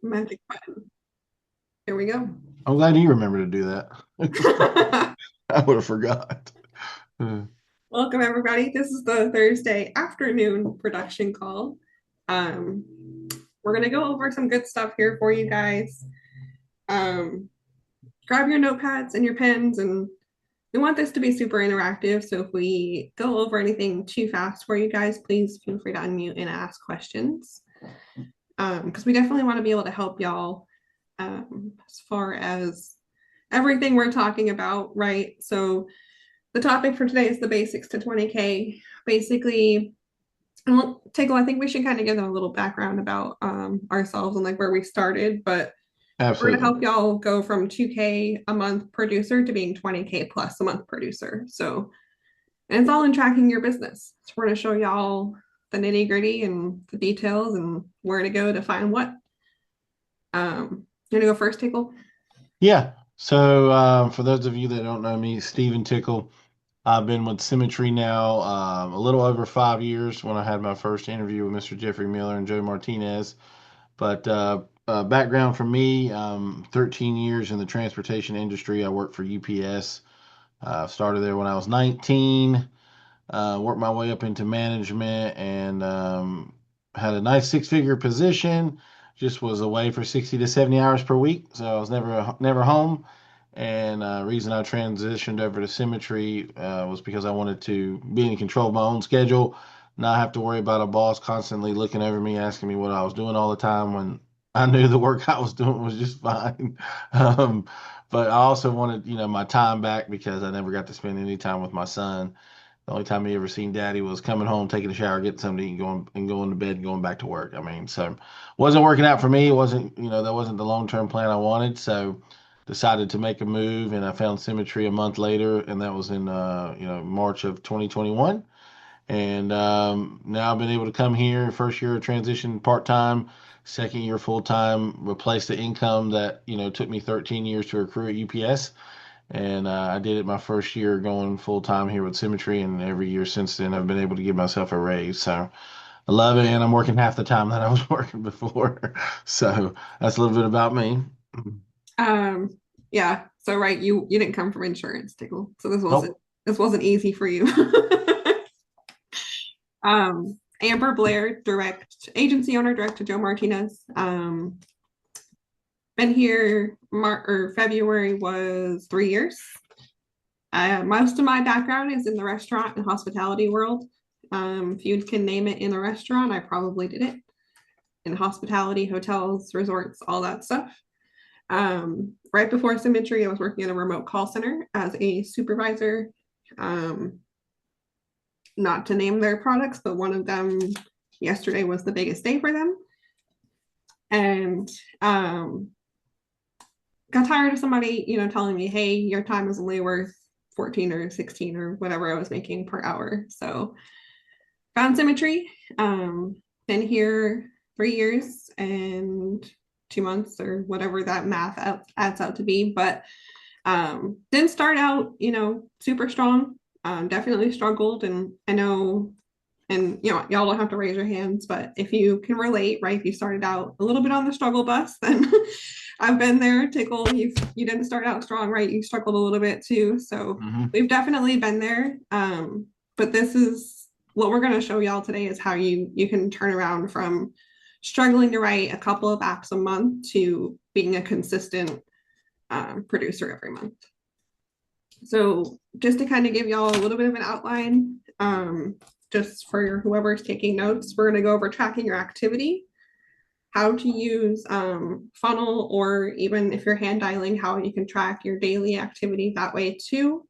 Magic button. Here we go. I'm glad you remember to do that. I would have forgot. Welcome, everybody. This is the Thursday afternoon production call. Um, we're going to go over some good stuff here for you guys. Um, grab your notepads and your pens, and we want this to be super interactive. So if we go over anything too fast for you guys, please feel free to unmute and ask questions. Because we definitely want to be able to help y'all as far as everything we're talking about, right? So the topic for today is the basics to 20K. Basically, and we'll take I think we should kind of give them a little background about ourselves and like where we started, but we're going to Absolutely. help y'all go from 2K a month producer to being 20K plus a month producer. So, and it's all in tracking your business. So we're going to show y'all the nitty gritty and the details and where to go to find what. You want to go first, Tickle? Yeah. So for those of you that don't know me, Stephen Tickle, I've been with Symmetry now a little over 5 years when I had my first interview with Mr. Jeffrey Miller and Joe Martinez. But background for me, 13 years in the transportation industry. I worked for UPS. Started there when I was 19. Worked my way up into management and had a nice six-figure position. Just was away for 60 to 70 hours per week, so I was never home. And reason I transitioned over to Symmetry was because I wanted to be in control of my own schedule, not have to worry about a boss constantly looking over me, asking me what I was doing all the time when I knew the work I was doing was just fine. Um, but I also wanted, my time back because I never got to spend any time with my son. The only time he ever seen daddy was coming home, taking a shower, getting something to eat, going to bed and going back to work. I mean, so wasn't working out for me. It wasn't, that wasn't the long-term plan I wanted. So decided to make a move and I found Symmetry a month later, and that was in March of 2021. And now I've been able to come here, first year of transition part-time, second year full-time, replace the income that, took me 13 years to accrue at UPS. And I did it my first year going full time here with Symmetry, and every year since then I've been able to give myself a raise. So I love it, and I'm working half the time that I was working before. So that's a little bit about me. Um, yeah. So right, you didn't come from insurance, Tickle. So Nope. this wasn't easy for you. Amber Blair, direct agency owner, direct to Joe Martinez. Been here or February was 3 years. Most of my background is in the restaurant and hospitality world. If you can name it in a restaurant, I probably did it in hospitality, hotels, resorts, all that stuff. Right before Symmetry, I was working in a remote call center as a supervisor. Um, Not to name their products, but one of them yesterday was the biggest day for them. And got tired of somebody, telling me, hey, your time is only worth 14 or 16 or whatever I was making per hour. So found Symmetry. Been here 3 years and 2 months or whatever that adds out to be. But didn't start out, super strong. Definitely struggled. And I know, and y'all don't have to raise your hands, but if you can relate, right? If you started out a little bit on the struggle bus, then I've been there. Tickle, you didn't start out strong, right? You struggled a little bit too. So Hmm. we've definitely been there. But this is what we're going to show y'all today is how you can turn around from struggling to write a couple of apps a month to being a consistent producer every month. So just to kind of give y'all a little bit of an outline, just for whoever's taking notes, we're going to go over tracking your activity, how to use funnel, or even if you're hand dialing, how you can track your daily activity that way too.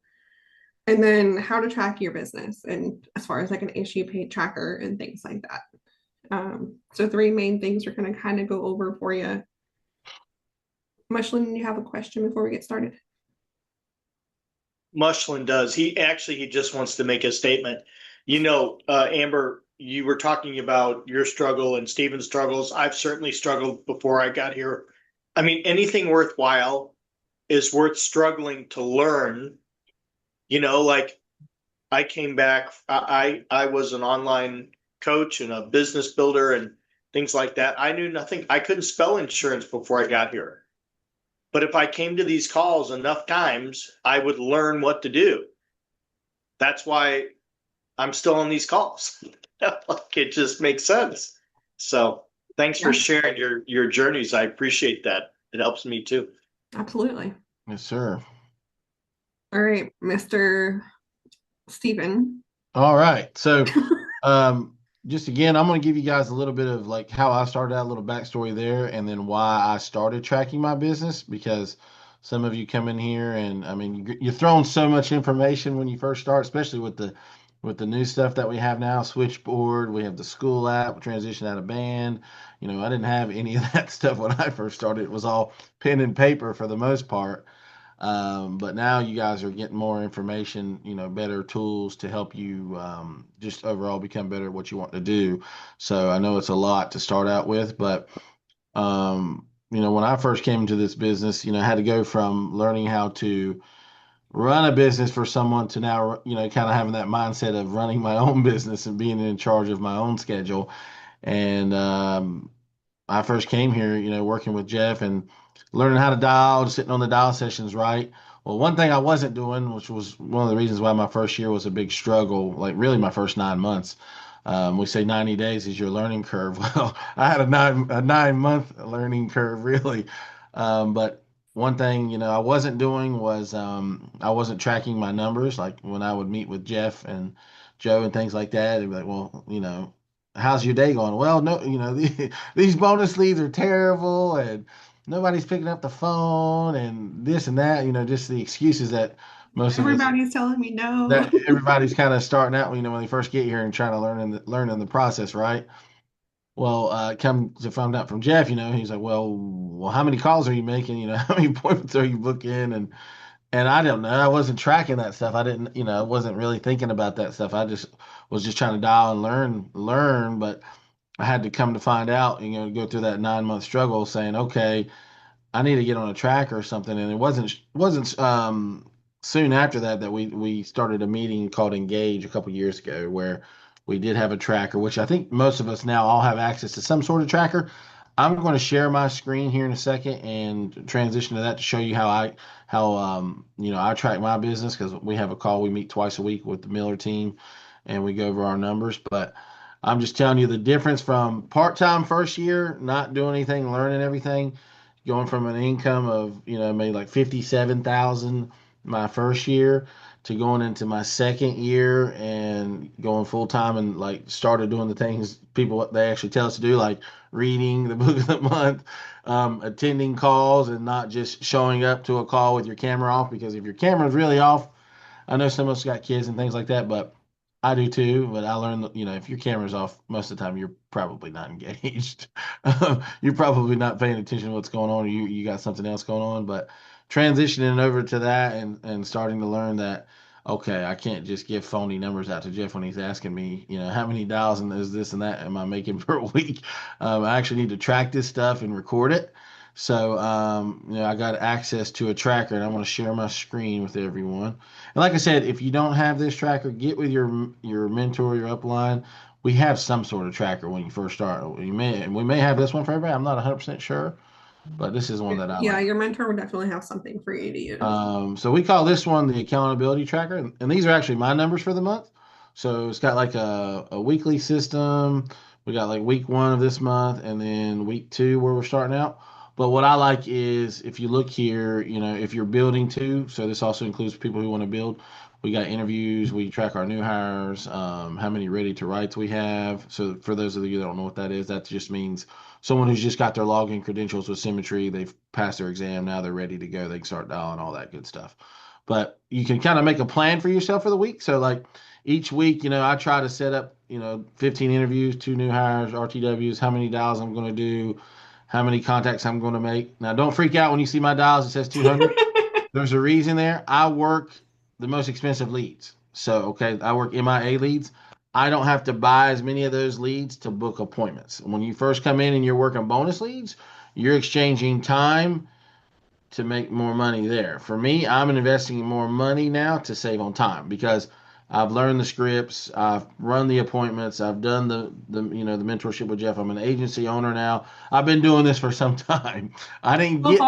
And then how to track your business and as far as like an issue paid tracker and things like that. So three main things we're going to kind of go over for you. Mushlin, you have a question before we get started? Mushlin does. He just wants to make a statement. Amber, you were talking about your struggle and Steven's struggles. I've certainly struggled before I got here. I mean, anything worthwhile is worth struggling to learn. Like I came back, I was an online coach and a business builder, and things like that. I knew nothing. I couldn't spell insurance before I got here. But if I came to these calls enough times, I would learn what to do. That's why I'm still on these calls. Like it just makes sense. So thanks for Yeah, sharing your journeys. I appreciate that. It helps me too. absolutely. Yes, sir. All right, Mr. Stephen. All right. So, um, just again, I'm going to give you guys a little bit of like how I started out, a little backstory there, and then why I started tracking my business. Because some of you come in here, and I mean, you're throwing so much information when you first start, especially with the new stuff that we have now, Switchboard. We have the school app, transition out of band. I didn't have any of that stuff when I first started. It was all pen and paper for the most part. But now you guys are getting more information, better tools to help you just overall become better at what you want to do. So I know it's a lot to start out with, but when I first came into this business, I had to go from learning how to run a business for someone to now, kind of having that mindset of running my own business and being in charge of my own schedule. And I first came here, working with Jeff and learning how to dial, sitting on the dial sessions, right? Well, one thing I wasn't doing, which was one of the reasons why my first year was a big struggle, like really my first 9 months. We say 90 days is your learning curve. Well, I had a 9 month learning curve, really. But one thing, I wasn't doing was I wasn't tracking my numbers. Like when I would meet with Jeff and Joe and things like that, they'd be like, well, how's your day going? Well, no, these bonus leads are terrible and nobody's picking up the phone and this and that, just the excuses that most of us Everybody's telling me no. that everybody's kind of starting out, when they first get here and trying to learn in the process, right? Well, come to find out from Jeff, he's like, well, how many calls are you making? How many appointments are you booking? And I don't know. I wasn't tracking that stuff. I didn't, I wasn't really thinking about that stuff. I just was just trying to dial and learn. But I had to come to find out, go through that 9 month struggle saying, okay, I need to get on a track or something. And it wasn't soon after that we started a meeting called Engage a couple years ago where we did have a tracker, which I think most of us now all have access to some sort of tracker. I'm going to share my screen here in a second and transition to that to show you how I track my business, because we have a call. We meet twice a week with the Miller team and we go over our numbers. But I'm just telling you the difference from part-time first year, not doing anything, learning everything, going from an income of, maybe like 57,000 my first year to going into my second year and going full time and like started doing the things people what they actually tell us to do, like reading the book of the month, attending calls and not just showing up to a call with your camera off, because if your camera's really off, I know some of us got kids and things like that, but I do too. But I learned that, if your camera's off, most of the time you're probably not engaged. You're probably not paying attention to what's going on, or you got something else going on. But transitioning over to that and starting to learn that, okay, I can't just give phony numbers out to Jeff when he's asking me, how many dials and is this and that am I making per week? I actually need to track this stuff and record it. So, I got access to a tracker, and I want to share my screen with everyone. And like I said, if you don't have this tracker, get with your mentor, your upline. We have some sort of tracker when you first start. We may have this one for everybody. I'm not 100% sure, but this is one that I Yeah, like. your mentor would definitely have something for you to use. So we call this one the accountability tracker, and these are actually my numbers for the month. So it's got like a weekly system. We got like week one of this month, and then week two where we're starting out. But what I like is if you look here, if you're building too, so this also includes people who want to build. We got interviews. We track our new hires, how many ready to writes we have. So for those of you that don't know what that is, that just means someone who's just got their login credentials with Symmetry. They've passed their exam. Now they're ready to go. They can start dialing all that good stuff. But you can kind of make a plan for yourself for the week. So like each week, I try to set up, 15 interviews, two new hires, RTWs, how many dials I'm going to do, how many contacts I'm going to make. Now don't freak out when you see my dials. It says 200. There's a reason there. I work the most expensive leads. So, okay, I work MIA leads. I don't have to buy as many of those leads to book appointments. When you first come in and you're working bonus leads, you're exchanging time to make more money there. For me, I'm investing more money now to save on time, because I've learned the scripts. I've run the appointments. I've done the mentorship with Jeff. I'm an agency owner now. I've been doing this for some time. I didn't get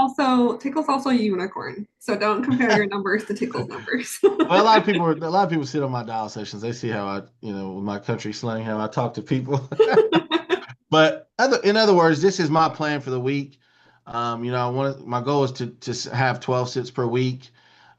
Tickle's also a unicorn. So don't compare your numbers to Tickle's numbers. well. A lot of people sit on my dial sessions. They see how I, with my country slang, how I talk to people. But in other words, this is my plan for the week. My goal is to have 12 sits per week.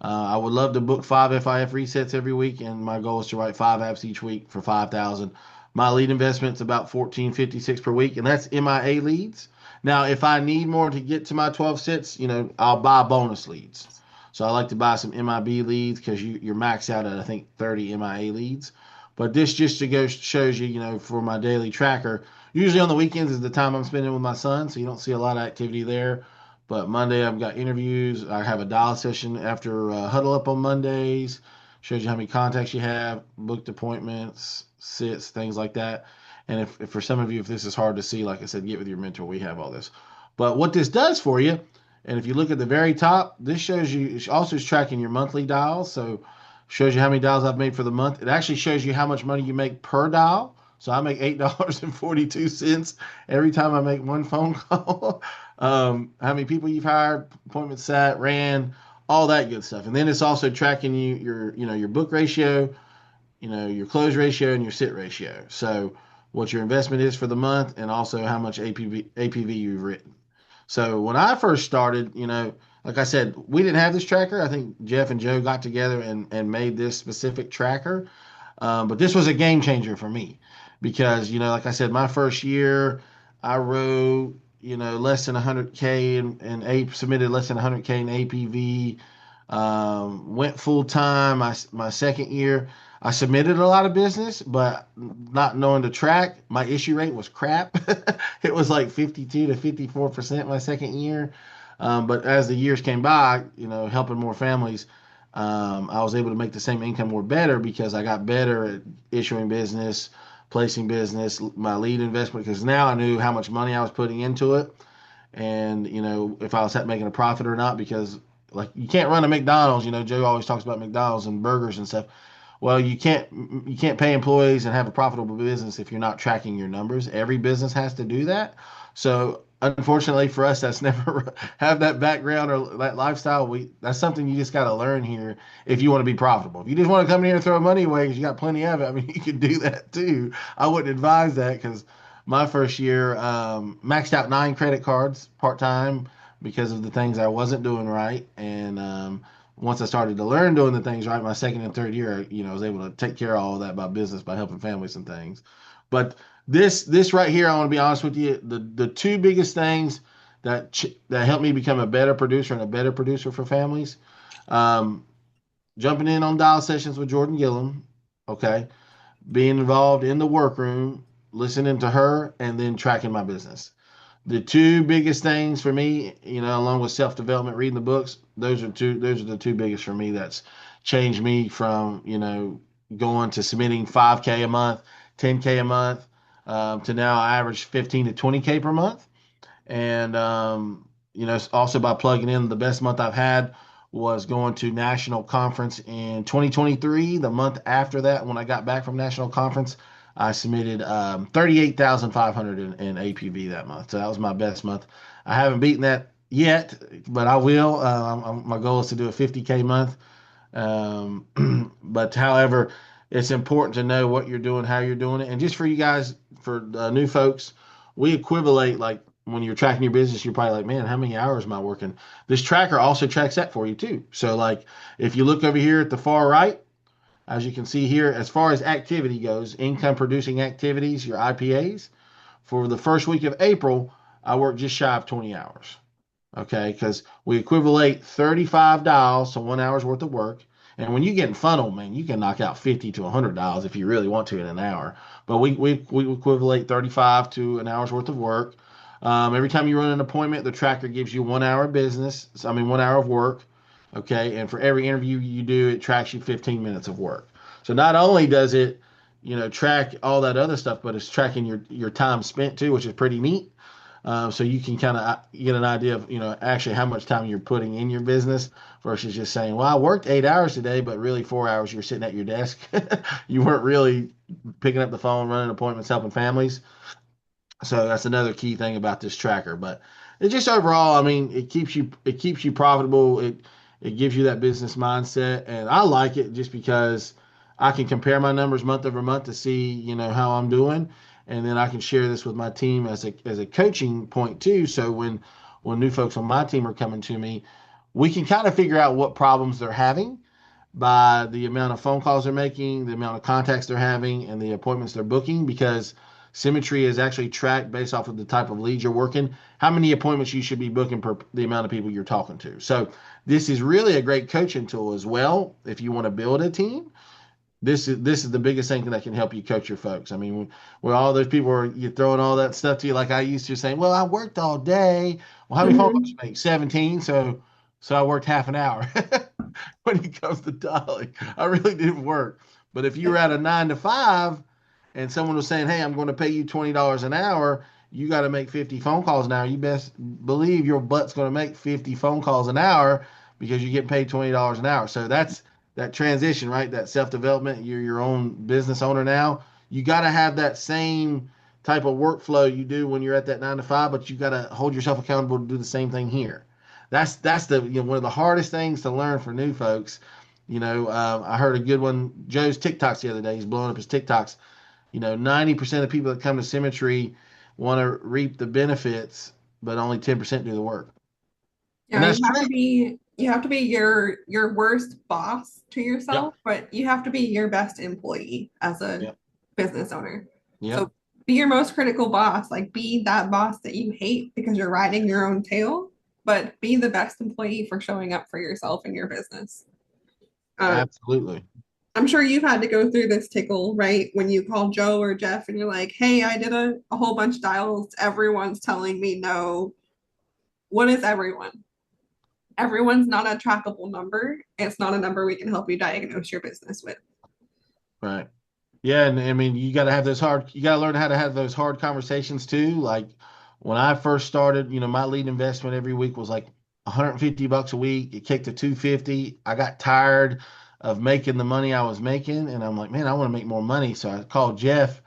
I would love to book 5 FIF resets every week, and my goal is to write 5 apps each week for 5,000. My lead investment's about 1456 per week, and that's MIA leads. Now, if I need more to get to my 12 sits, I'll buy bonus leads. So I like to buy some MIB leads because you're maxed out at I think 30 MIA leads. But this just to go shows you, for my daily tracker. Usually on the weekends is the time I'm spending with my son, so you don't see a lot of activity there. But Monday I've got interviews. I have a dial session after huddle up on Mondays. Shows you how many contacts you have, booked appointments, sits, things like that. And if for some of you, if this is hard to see, like I said, get with your mentor. We have all this. But what this does for you, and if you look at the very top, this shows you. It also is tracking your monthly dials. So shows you how many dials I've made for the month. It actually shows you how much money you make per dial. So I make $8.42 every time I make one phone call. How many people you've hired, appointments sat, ran, all that good stuff. And then it's also tracking your book ratio, your close ratio, and your sit ratio. So what your investment is for the month, and also how much APV you've written. So when I first started, like I said, we didn't have this tracker. I think Jeff and Joe got together and made this specific tracker. But this was a game changer for me because, like I said, my first year, I wrote, less than 100K and submitted less than 100K in APV. Went full time. My second year, I submitted a lot of business, but not knowing to track, my issue rate was crap. It was like 52 to 54% my second year. But as the years came by, helping more families, I was able to make the same income or better because I got better at issuing business, placing business, my lead investment, because now I knew how much money I was putting into it and if I was making a profit or not because like you can't run a McDonald's. Joe always talks about McDonald's and burgers and stuff. Well, you can't pay employees and have a profitable business if you're not tracking your numbers. Every business has to do that. So unfortunately for us, that's never have that background or that lifestyle. That's something you just got to learn here if you want to be profitable. If you just want to come in here and throw money away because you got plenty of it, I mean, you can do that too. I wouldn't advise that because my first year maxed out 9 credit cards part time because of the things I wasn't doing right, and once I started to learn doing the things right, my second and third year, I was able to take care of all of that by business by helping families and things. But this right here, I want to be honest with you, the two biggest things that helped me become a better producer and a better producer for families, um, jumping in on dial sessions with Jordan Gillum, okay, being involved in the workroom, listening to her, and then tracking my business. The two biggest things for me, along with self development, reading the books, those are the two biggest for me. That's changed me from going to submitting 5K a month, 10K a month, to now I average 15 to 20K per month. And also by plugging in, the best month I've had was going to national conference in 2023. The month after that, when I got back from national conference, I submitted 38,500 in APV that month. So that was my best month. I haven't beaten that yet, but I will. My goal is to do a 50K month. But however, it's important to know what you're doing, how you're doing it. And just for you guys, for new folks, we equivalate like when you're tracking your business, you're probably like, man, how many hours am I working? This tracker also tracks that for you too. So like if you look over here at the far right, as you can see here, as far as activity goes, income producing activities, your IPAs, for the first week of April, I worked just shy of 20 hours. Okay, because we equivalate 35 dials to 1 hour's worth of work. And when you get in funnel, man, you can knock out 50 to 100 dials if you really want to in an hour. But we equivalate 35 to an hour's worth of work. Every time you run an appointment, the tracker gives you 1 hour of business. I mean, 1 hour of work. Okay, and for every interview you do, it tracks you 15 minutes of work. So not only does it, track all that other stuff, but it's tracking your time spent too, which is pretty neat. So you can kind of get an idea of, actually how much time you're putting in your business versus just saying, well, I worked 8 hours today, but really 4 hours you're sitting at your desk. You weren't really picking up the phone, running appointments, helping families. So that's another key thing about this tracker. But it just overall, I mean, it keeps you profitable. It gives you that business mindset, and I like it just because I can compare my numbers month over month to see how I'm doing, and then I can share this with my team as a coaching point too. So when new folks on my team are coming to me, we can kind of figure out what problems they're having by the amount of phone calls they're making, the amount of contacts they're having, and the appointments they're booking because Symmetry is actually tracked based off of the type of leads you're working, how many appointments you should be booking per the amount of people you're talking to. So this is really a great coaching tool as well if you want to build a team. This is the biggest thing that can help you coach your folks. I mean, when all those people are you throwing all that stuff to you, like I used to saying, "Well, I worked all day." Well, how many phone calls Mhm. you make? 17. So I worked half an hour. When it comes to dialing. I really didn't work. But if you were at a 9 to 5 and someone was saying, "Hey, I'm going to pay you $20 an hour," you got to make 50 phone calls an hour. You best believe your butt's going to make 50 phone calls an hour because you're getting paid $20 an hour. So that's that transition, right? That self development. You're your own business owner now. You got to have that same type of workflow you do when you're at that 9 to 5, but you got to hold yourself accountable to do the same thing here. That's the one of the hardest things to learn for new folks. I heard a good one. Joe's TikToks the other day. He's blowing up his TikToks. 90% of people that come to Symmetry want to reap the benefits, but only 10% do the work, and Yeah, that's true. you have to be your worst boss to Yep. yourself, but you have to be your best employee as a Yep. business owner. Yep. So be your most critical boss, like be that boss that you hate because you're riding your own tail, but be the best employee for showing up for yourself and your business. Um, Absolutely. I'm sure you've had to go through this tickle, right? When you call Joe or Jeff and you're like, hey, I did a whole bunch of dials. Everyone's telling me no. What is everyone? Everyone's not a trackable number. It's not a number we can help you diagnose your business with. Right. Yeah, and I mean, you got to learn how to have those hard conversations too. Like when I first started, my lead investment every week was like $150 a week. It kicked to 250. I got tired of making the money I was making, and I'm like, man, I want to make more money. So I called Jeff,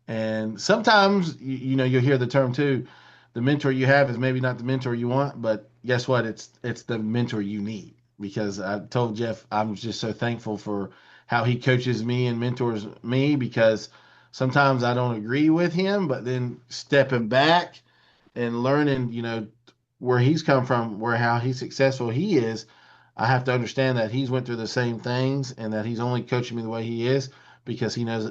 and sometimes, you'll hear the term too. The mentor you have is maybe not the mentor you want, but guess what? It's the mentor you need because I told Jeff I'm just so thankful for how he coaches me and mentors me because sometimes I don't agree with him, but then stepping back and learning, where he's come from, where how he's successful he is, I have to understand that he's went through the same things and that he's only coaching me the way he is because he knows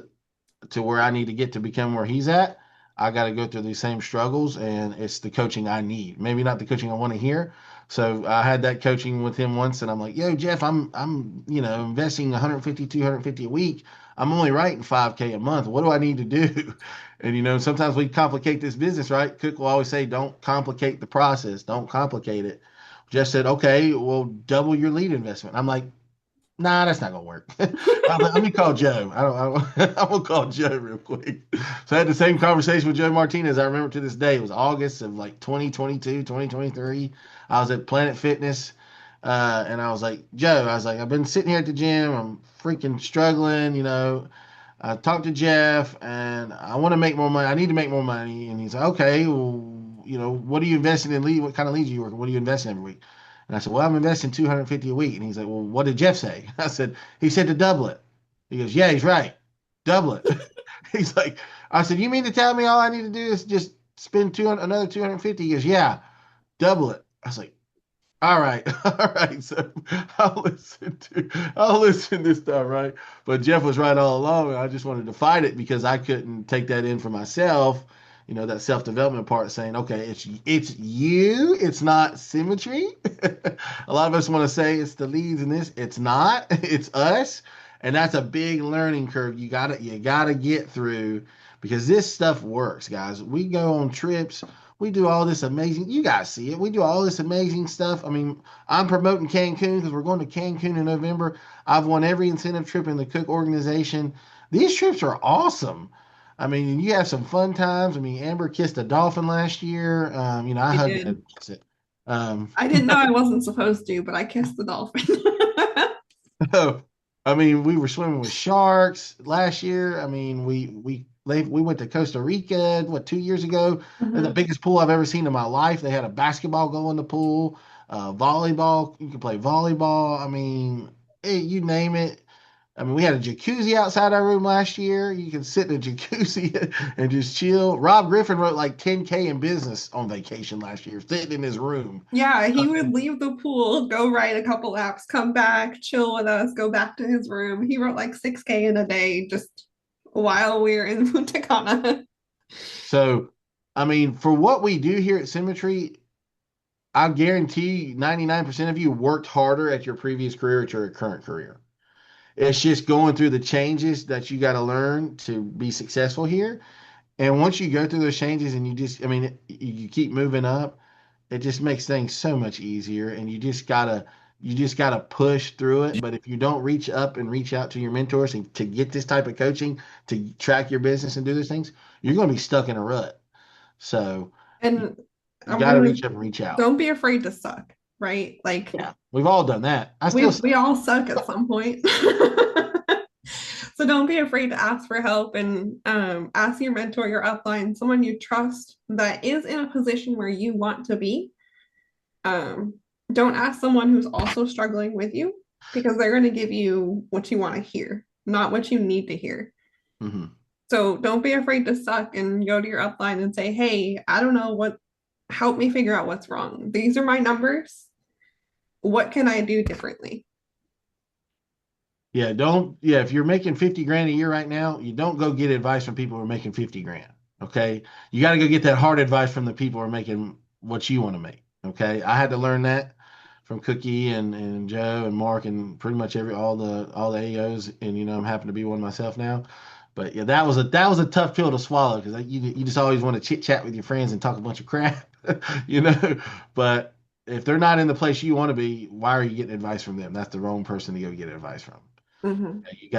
to where I need to get to become where he's at, I got to go through these same struggles, and it's the coaching I need. Maybe not the coaching I want to hear. So I had that coaching with him once, and I'm like, "Yo, Jeff, I'm investing 150, 250 a week. I'm only writing 5K a month. What do I need to do?" And sometimes we complicate this business, right? Cook will always say, "Don't complicate the process. Don't complicate it." Jeff said, "Okay, well, double your lead investment." I'm like, nah, that's not gonna work. Let me call Joe. I'm gonna call Joe real quick. So I had the same conversation with Joe Martinez. I remember to this day. It was August of like 2022, 2023. I was at Planet Fitness, and I was like, Joe, I was like, I've been sitting here at the gym. I'm freaking struggling. I talked to Jeff, and I want to make more money. I need to make more money. And he's like, okay, well, what are you investing in lead? What kind of leads are you working? What are you investing every week? And I said, well, I'm investing 250 a week. And he's like, well, what did Jeff say? I said, he said to double it. He goes, yeah, he's right. Double it. He's like, I said, you mean to tell me all I need to do is just spend another 250? He goes, yeah, double it. I was like, all right, all right. So I'll listen this time, right? But Jeff was right all along, and I just wanted to fight it because I couldn't take that in for myself. That self development part, saying, okay, it's you, it's not Symmetry. A lot of us want to say it's the leads in this. It's not. It's us, and that's a big learning curve. You gotta get through because this stuff works, guys. We go on trips. We do all this amazing. You guys see it. We do all this amazing stuff. I mean, I'm promoting Cancun because we're going to Cancun in November. I've won every incentive trip in the Cook organization. These trips are awesome. I mean, you have some fun times. I mean, Amber kissed a dolphin last year. I I hugged it did. and kissed it. Um, I didn't know I wasn't supposed to, but I kissed the dolphin. so, I mean, we were swimming with sharks last year. I mean, we went to Costa Rica, what, 2 years ago? And the Mhm. biggest pool I've ever seen in my life. They had a basketball goal in the pool, volleyball. You could play volleyball. I mean, you name it. I mean, we had a jacuzzi outside our room last year. You can sit in a jacuzzi and just chill. Rob Griffin wrote like 10K in business on vacation last year, sitting in his room. Yeah, I he would mean, leave the pool, go write a couple laps, come back, chill with us, go back to his room. He wrote like 6K in a day just while we were in Punta Cana. so, I mean, for what we do here at Symmetry, I guarantee 99% of you worked harder at your previous career at your current career. It's just going through the changes that you got to learn to be successful here. And once you go through those changes and I mean, you keep moving up, it just makes things so much easier. And you just gotta push through it. But if you don't reach up and reach out to your mentors and to get this type of coaching to track your business and do those things, you're going to be stuck in a rut. So you, And you I'm got to gonna reach up and reach out. don't be afraid to suck, right? Like Yeah, we've all done that. I we still we all suck at some point. So don't be afraid to ask for help and ask your mentor, your upline, someone you trust that is in a position where you want to be. Um, don't ask someone who's also struggling with you because they're going to give you what you want to hear, not what you need to hear. Mhm. So don't be afraid to suck and go to your upline and say, hey, I don't know what, help me figure out what's wrong. These are my numbers. What can I do differently? Yeah, if you're making 50 grand a year right now, you don't go get advice from people who are making 50 grand. Okay. You got to go get that hard advice from the people who are making what you want to make. Okay. I had to learn that from Cookie and Joe and Mark and pretty much all the AOs. And I'm happy to be one myself now. But yeah, that was a tough pill to swallow because you just always want to chit chat with your friends and talk a bunch of crap, you know. But if they're not in the place you want to be, why are you getting advice from them? That's the wrong person to go get advice from. Mm-hmm. You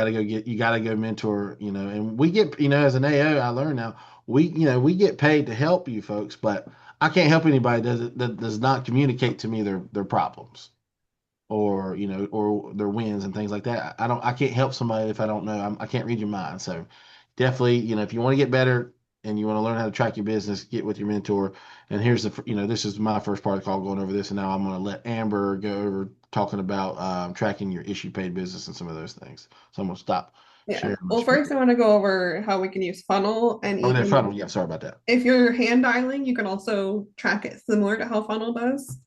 got to go mentor, and we get, as an AO, I learned now, we get paid to help you folks, but I can't help anybody that does not communicate to me their problems or their wins and things like that. I can't help somebody if I don't know. I can't read your mind. So definitely, if you want to get better and you want to learn how to track your business, get with your mentor. And this is my first part of the call going over this, and now I'm going to let Amber go over talking about tracking your issue paid business and some of those things. So I'm going to stop Yeah. sharing my Well, screen. first I want to go over how we can use funnel and Oh, that front even one. Yeah, sorry about that. if you're hand dialing, you can also track it similar to how funnel does.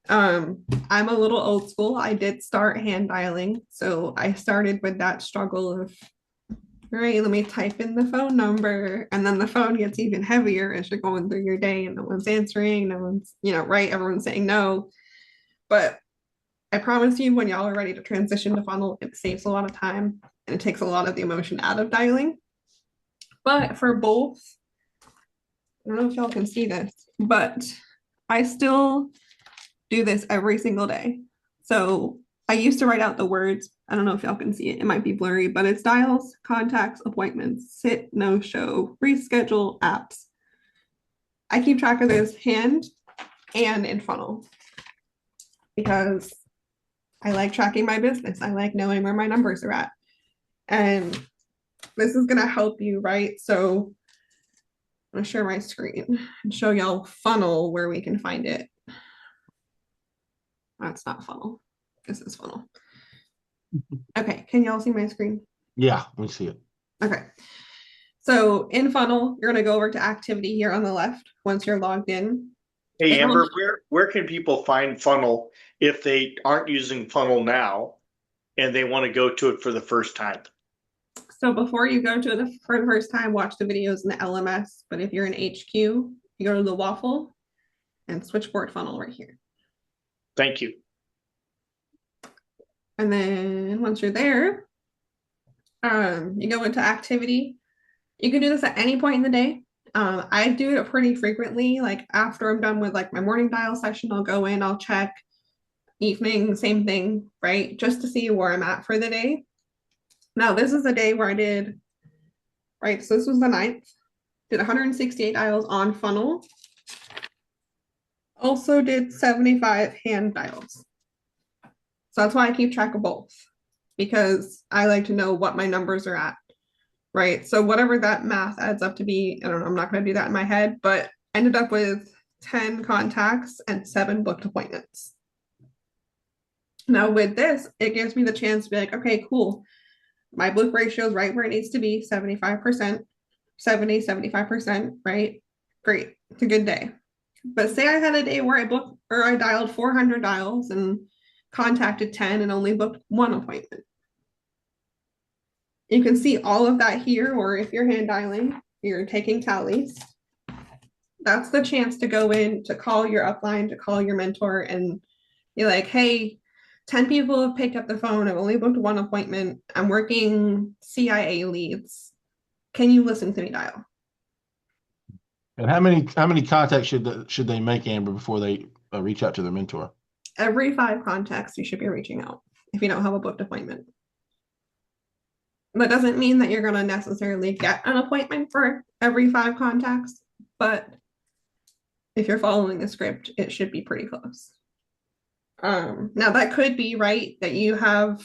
I'm a little old school. I did start hand dialing. So I started with that struggle of, all right, let me type in the phone number. And then the phone gets even heavier as you're going through your day and no one's answering, no one's, right, everyone's saying no. But I promise you, when y'all are ready to transition to funnel, it saves a lot of time and it takes a lot of the emotion out of dialing. But for both, I don't know if y'all can see this, but I still do this every single day. So I used to write out the words. I don't know if y'all can see it. It might be blurry, but it's dials, contacts, appointments, sit, no show, reschedule, apps. I keep track of this hand and in funnel because I like tracking my business. I like knowing where my numbers are at. And this is going to help you, right? So I'm going to share my screen and show y'all funnel where we can find it. That's not funnel. This is funnel. Okay, can y'all see my screen? Yeah, we see it. Okay. So in funnel, you're going to go over to activity here on the left once you're logged in. Hey It'll, Amber, where can people find funnel if they aren't using funnel now and they want to go to it for the first time? so before you go to it for the first time, watch the videos in the LMS. But if you're in HQ, you go to the waffle and switchboard funnel right here. Thank you. And then once you're there, you go into activity. You can do this at any point in the day. I do it pretty frequently. Like after I'm done with like my morning dial session, I'll go in, I'll check. Evening, same thing, right? Just to see where I'm at for the day. Now, this is a day where right? So this was the 9th. Did 168 dials on funnel. Also did 75 hand dials. So that's why I keep track of both, because I like to know what my numbers are at, right? So whatever that math adds up to be, I don't know, I'm not going to do that in my head, but ended up with 10 contacts and 7 booked appointments. Now with this, it gives me the chance to be like, okay, cool. My book ratio is right where it needs to be, 75%, 70, 75%, right? Great. It's a good day. But say I had a day where I dialed 400 dials and contacted 10 and only booked 1 appointment. You can see all of that here, or if you're hand dialing, you're taking tallies. That's the chance to go in, to call your upline, to call your mentor, and you're like, hey, 10 people have picked up the phone. I've only booked 1 appointment. I'm working CIA leads. Can you listen to me dial? And how many contacts should they make, Amber, before they reach out to their mentor? Every 5 contacts, you should be reaching out if you don't have a booked appointment. That doesn't mean that you're going to necessarily get an appointment for every 5 contacts, but if you're following the script, it should be pretty close. Now that could be right that you have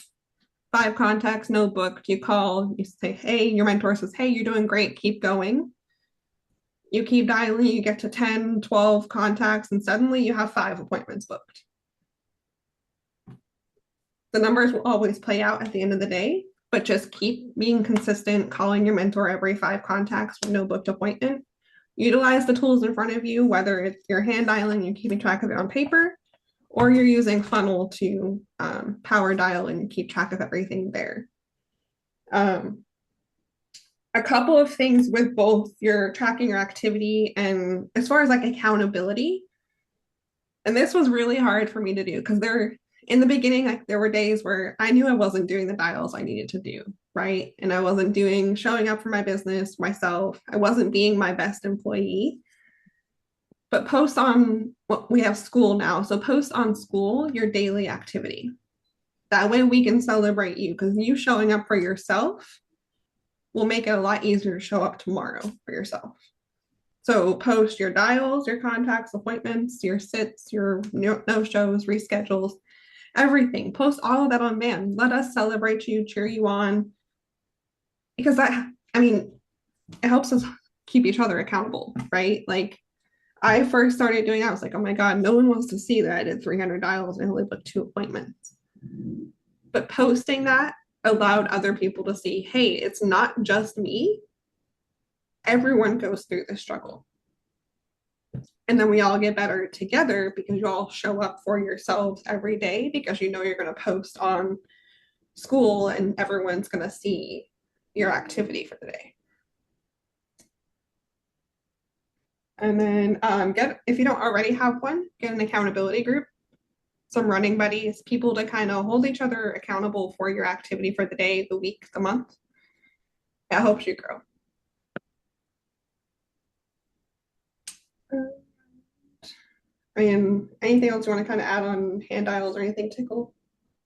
5 contacts, no booked. You call, you say, hey, your mentor says, hey, you're doing great, keep going. You keep dialing, you get to 10, 12 contacts, and suddenly you have 5 appointments booked. The numbers will always play out at the end of the day, but just keep being consistent, calling your mentor every 5 contacts with no booked appointment. Utilize the tools in front of you, whether it's your hand dialing, you're keeping track of it on paper, or you're using funnel to power dial and keep track of everything there. A couple of things with both your tracking your activity and as far as like accountability. And this was really hard for me to do because in the beginning, like there were days where I knew I wasn't doing the dials I needed to do, right? And I wasn't showing up for my business, myself. I wasn't being my best employee. But post on, well, we have school now. So post on school your daily activity. That way we can celebrate you, because you showing up for yourself will make it a lot easier to show up tomorrow for yourself. So post your dials, your contacts, appointments, your sits, your no-shows, reschedules, everything. Post all of that on Man. Let us celebrate you, cheer you on. Because it helps us keep each other accountable, right? Like I first started doing that, I was like, oh my God, no one wants to see that I did 300 dials and only booked 2 appointments. But posting that allowed other people to see, hey, it's not just me. Everyone goes through this struggle. And then we all get better together because you all show up for yourselves every day because you know you're going to post on school and everyone's going to see your activity for the day. And then if you don't already have one, get an accountability group, some running buddies, people to kind of hold each other accountable for your activity for the day, the week, the month. That helps you grow. Anything else you want to kind of add on hand dials or anything, Tickle?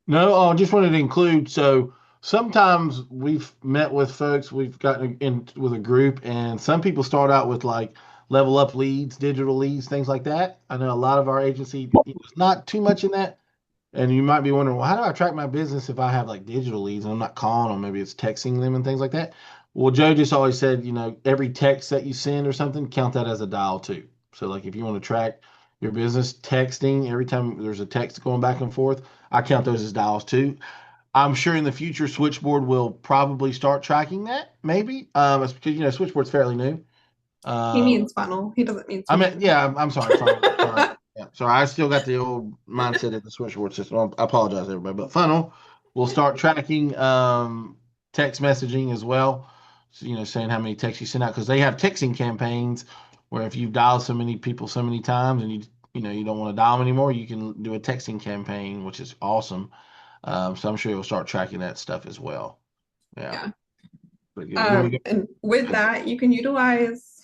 No, I just wanted to include, so sometimes we've met with folks, we've gotten in with a group, and some people start out with like level up leads, digital leads, things like that. I know a lot of our agency is not too much in that. And you might be wondering, well, how do I track my business if I have like digital leads and I'm not calling them? Maybe it's texting them and things like that. Well, Joe just always said, every text that you send or something, count that as a dial too. So like if you want to track your business texting, every time there's a text going back and forth, I count those as dials too. I'm sure in the future, Switchboard will probably start tracking that, maybe. It's because, Switchboard's fairly new. He Um, means funnel. He doesn't mean I mean, switchboard. yeah, I'm sorry, funnel. Sorry. Yeah, sorry. I still got the old mindset of the switchboard system. I apologize, everybody. But funnel will start tracking text messaging as well. So, saying how many texts you send out because they have texting campaigns where if you've dialed so many people so many times and you don't want to dial them anymore, you can do a texting campaign, which is awesome. So I'm sure you'll start tracking that stuff as well. Yeah. Yeah. But you want to And with that, you can utilize,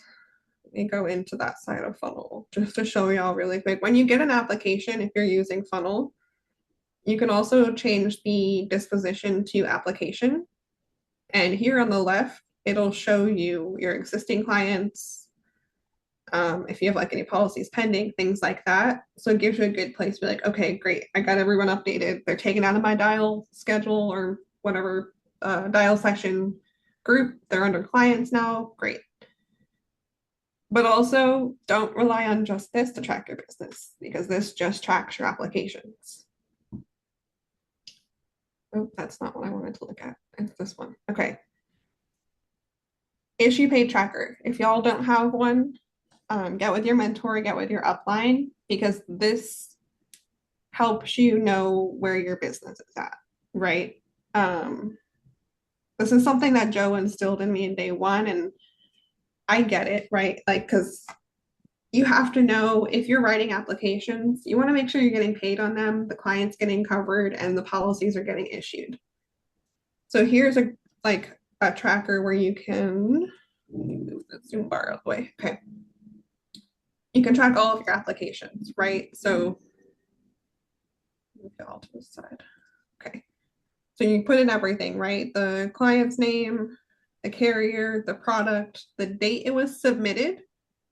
let me go into that side of funnel just to show y'all really quick. When you get an application, if you're using funnel, you can also change the disposition to application. And here on the left, It'll show you your existing clients, if you have like any policies pending, things like that. So it gives you a good place to be like, okay, great, I got everyone updated. They're taken out of my dial schedule or whatever dial section group. They're under clients now. Great. But also don't rely on just this to track your business because this just tracks your applications. Oh, that's not what I wanted to look at. It's this one. Okay. Issue paid tracker. If y'all don't have one, get with your mentor, get with your upline, because this helps you know where your business is at, right? Um, this is something that Joe instilled in me in day one, and I get it, right? Like, because you have to know if you're writing applications, you want to make sure you're getting paid on them, the client's getting covered, and the policies are getting issued. So here's a tracker where you can move the Zoom bar out of the way. Okay. You can track all of your applications, right? So move it all to the side. Okay. So you put in everything, right? The client's name, the carrier, the product, the date it was submitted,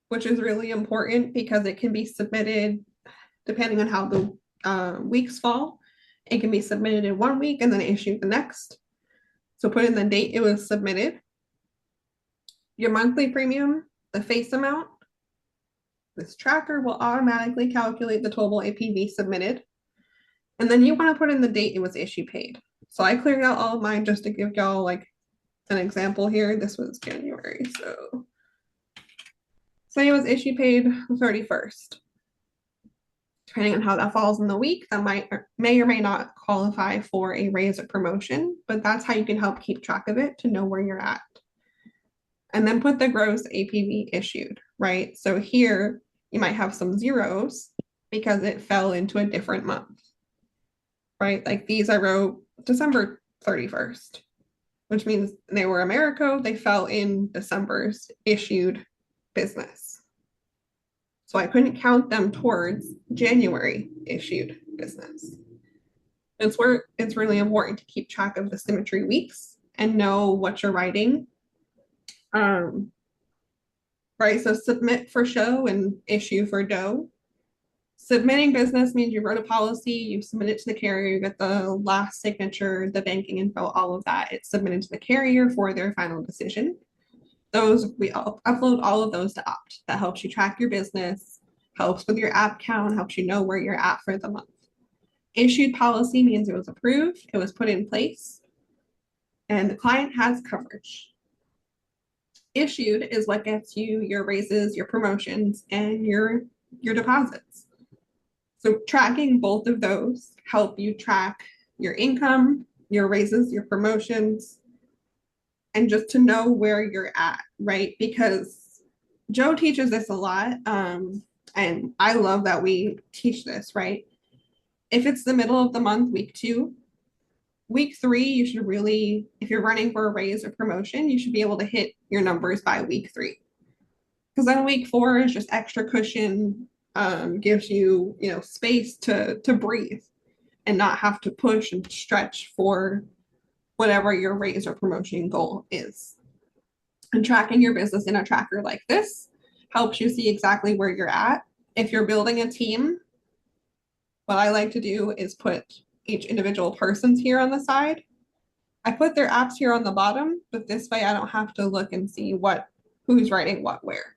which is really important because it can be submitted depending on how the weeks fall. It can be submitted in 1 week and then issued the next. So put in the date it was submitted, your monthly premium, the face amount. This tracker will automatically calculate the total APV submitted. And then you want to put in the date it was issue paid. So I cleared out all of mine just to give y'all like an example here. This was January. So say it was issue paid the 31st. Depending on how that falls in the week, that may or may not qualify for a raise or promotion, but that's how you can help keep track of it to know where you're at. And then put the gross APV issued, right? So here you might have some zeros because it fell into a different month, right? Like these I wrote December 31st, which means they were Americo, they fell in December's issued business. So I couldn't count them towards January issued business. It's where it's really important to keep track of the symmetry weeks and know what you're writing. Right, so submit for show and issue for dough. Submitting business means you wrote a policy, you submit it to the carrier, you get the last signature, the banking info, all of that. It's submitted to the carrier for their final decision. Those, we upload all of those to Opt. That helps you track your business, helps with your app count, helps you know where you're at for the month. Issued policy means it was approved, it was put in place, and the client has coverage. Issued is what gets you your raises, your promotions, and your deposits. So tracking both of those help you track your income, your raises, your promotions, and just to know where you're at, right? Because Joe teaches this a lot, and I love that we teach this, right? If it's the middle of the month, week 2, week 3, you should really, if you're running for a raise or promotion, you should be able to hit your numbers by week 3. Because then week 4 is just extra cushion, gives you, space to breathe and not have to push and stretch for whatever your raise or promotion goal is. And tracking your business in a tracker like this helps you see exactly where you're at. If you're building a team, what I like to do is put each individual person's here on the side. I put their apps here on the bottom, but this way I don't have to look and see who's writing what where.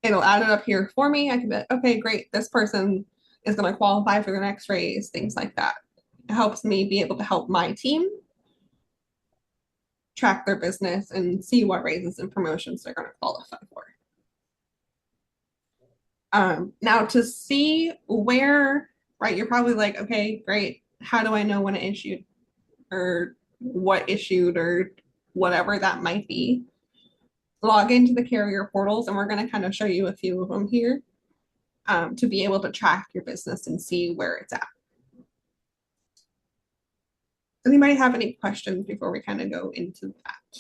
It'll add it up here for me. I can be like, okay, great. This person is going to qualify for the next raise, things like that. It helps me be able to help my team track their business and see what raises and promotions they're going to qualify for. Now to see where, right, you're probably like, okay, great. How do I know when it issued or what issued or whatever that might be? Log into the carrier portals, and we're going to kind of show you a few of them here to be able to track your business and see where it's at. Does anybody have any questions before we kind of go into that?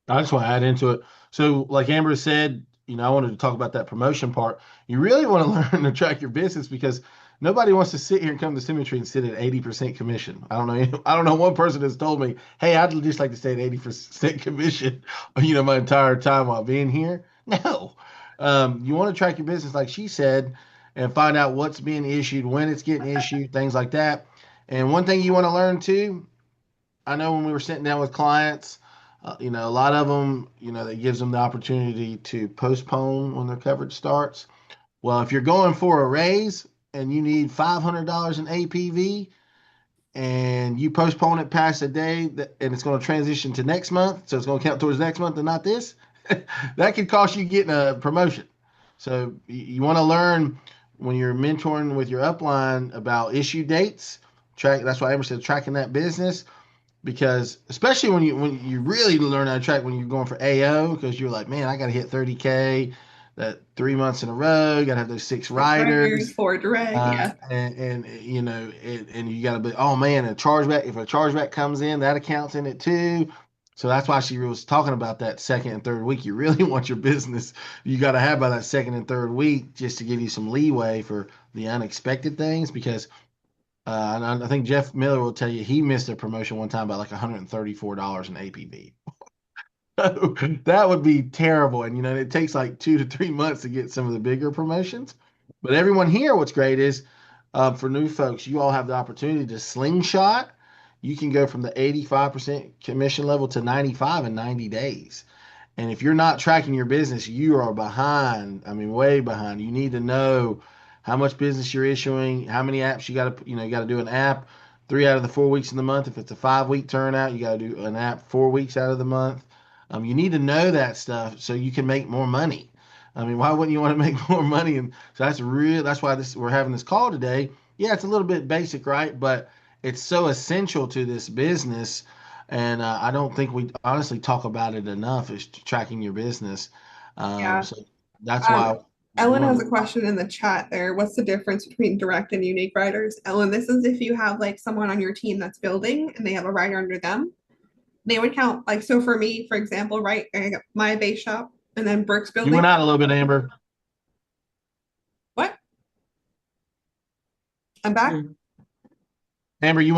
I just want to add into it. So, like Amber said, I wanted to talk about that promotion part. You really want to learn to track your business because Nobody wants to sit here and come to Symmetry and sit at 80% commission. I don't know. I don't know one person that's told me, "Hey, I'd just like to stay at 80% commission, my entire time while being here." No, you want to track your business, like she said, and find out what's being issued, when it's getting issued, things like that. And one thing you want to learn too, I know when we were sitting down with clients, a lot of them, that gives them the opportunity to postpone when their coverage starts. Well, if you're going for a raise and you need $500 in APV and you postpone it past a day and it's going to transition to next month, so it's going to count towards next month and not this, that could cost you getting a promotion. So you want to learn when you're mentoring with your upline about issue dates. That's why Amber said tracking that business, because especially when you really learn how to track when you're going for AO, because you're like, man, I got to hit 30K that 3 months in a row. You got to have those six Six writers, riders, four direct, yeah. and you got to be, oh man, a chargeback. If a chargeback comes in, that account's in it too. So that's why she was talking about that second and third week. You really want your business, you got to have by that second and third week, just to give you some leeway for the unexpected things. Because and I think Jeff Miller will tell you he missed a promotion one time by like $134 in APB. That would be terrible. And it takes like 2 to 3 months to get some of the bigger promotions. But everyone here, what's great is for new folks, you all have the opportunity to slingshot. You can go from the 85% commission level to 95 in 90 days. And if you're not tracking your business, you are behind. I mean, way behind. You need to know how much business you're issuing, how many apps you got to do an app 3 out of the 4 weeks in the month. If it's a 5 week turnout, you got to do an app 4 weeks out of the month. You need to know that stuff so you can make more money. I mean, why wouldn't you want to make more money? And so that's why we're having this call today. Yeah, it's a little bit basic, right? But it's so essential to this business, and I don't think we honestly talk about it enough, is tracking your business. Yeah. So that's Um, why Ellen one of has the a question in the chat there. What's the difference between direct and unique writers? Ellen, this is if you have like someone on your team that's building and they have a writer under them. They would count like, so for me, for example, right? I got my base shop and then Brooks you building. went out a little bit, Amber. What? I'm back. Amber, you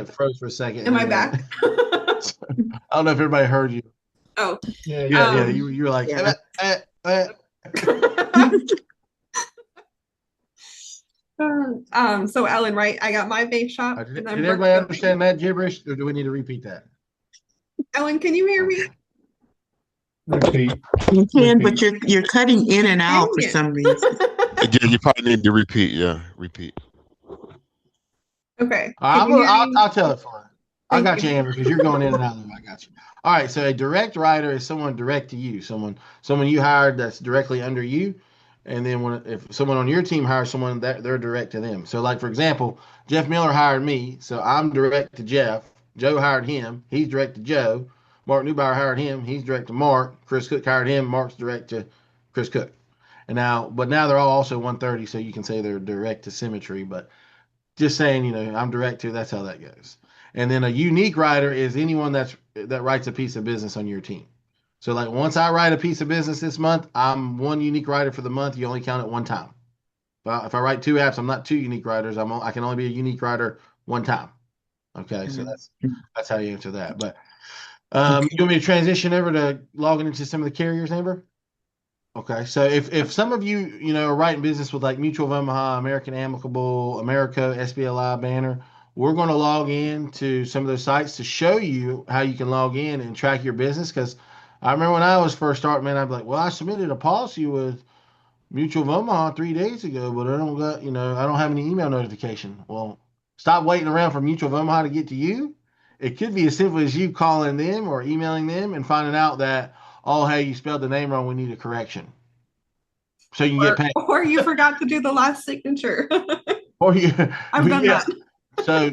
froze for a second, Am and I then back? I don't know if everybody heard you. Oh, Yeah. You were like, Yeah. So Ellen, right? I got my bake shop and then Did Brooks everybody building. understand that gibberish, or do we need to repeat that? Ellen, can you hear me? Repeat. You can, but Repeat. you're cutting in and Dang out for it. some reason. Yeah, you probably need to repeat. Yeah, repeat. Okay. All right, Can you hear me? I'll tell it for her. I Thank got you, you. Amber, because you're going in and out of it. I got you. All right, so a direct writer is someone direct to you, someone you hired that's directly under you, and then if someone on your team hires someone, that they're direct to them. So, like for example, Jeff Miller hired me, so I'm direct to Jeff. Joe hired him, he's direct to Joe. Mark Newbauer hired him, he's direct to Mark. Chris Cook hired him, Mark's direct to Chris Cook. But now they're all also 130, so you can say they're direct to Symmetry, but just saying, I'm direct to, that's how that goes. And then a unique writer is anyone that writes a piece of business on your team. So like once I write a piece of business this month, I'm one unique writer for the month. You only count it one time. But if I write two apps, I'm not two unique writers. I can only be a unique writer one time. Okay, so that's how you answer that. But you want me to transition over to logging into some of the carriers, Amber? Okay, so if some of you are writing business with like Mutual of Omaha, American Amicable, America, SBLI, Banner, we're going to log in to some of those sites to show you how you can log in and track your business. Because I remember when I was first starting, man, I'd be like, well, I submitted a policy with Mutual of Omaha 3 days ago, but I don't got, I don't have any email notification. Well, stop waiting around for Mutual of Omaha to get to you. It could be as simple as you calling them or emailing them and finding out that, oh, hey, you spelled the name wrong. We need a correction. So you can get paid. Or you forgot to do the last signature. Or you, I've done that. So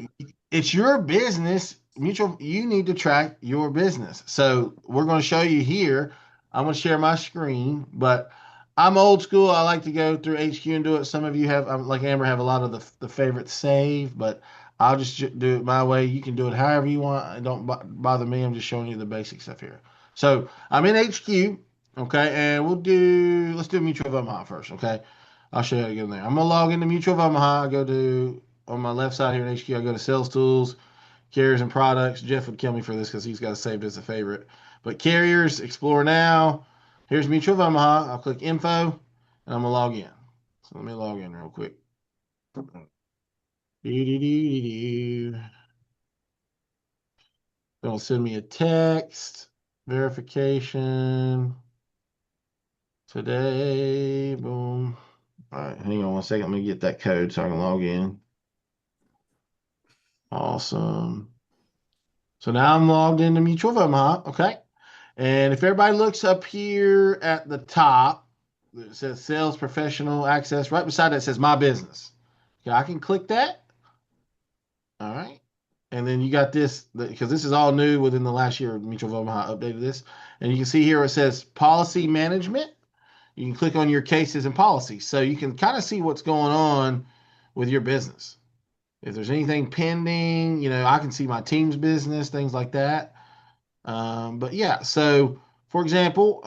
it's your business. You need to track your business. So we're going to show you here. I'm going to share my screen, but I'm old school. I like to go through HQ and do it. Some of you have, like Amber, have a lot of the favorites saved, but I'll just do it my way. You can do it however you want. It don't bother me. I'm just showing you the basic stuff here. So I'm in HQ, okay, and let's do Mutual of Omaha first, okay. I'll show you how to get in there. I'm gonna log into Mutual of Omaha. I go to on my left side here in HQ. I go to Sales Tools, Carriers and Products. Jeff would kill me for this because he's got it saved as a favorite. But Carriers, Explore Now. Here's Mutual of Omaha. I'll click Info, and I'm gonna log in. So let me log in real quick. They'll send me a text verification today. Boom. All right, hang on one second. Let me get that code so I can log in. Awesome. So now I'm logged into Mutual of Omaha. Okay. And if everybody looks up here at the top, it says Sales Professional Access. Right beside that says My Business. Okay, I can click that. All right. And then you got this, because this is all new within the last year. Mutual of Omaha updated this. And you can see here where it says Policy Management. You can click on your cases and policies. So you can kind of see what's going on with your business. If there's anything pending, I can see my team's business, things like that. But yeah, so for example,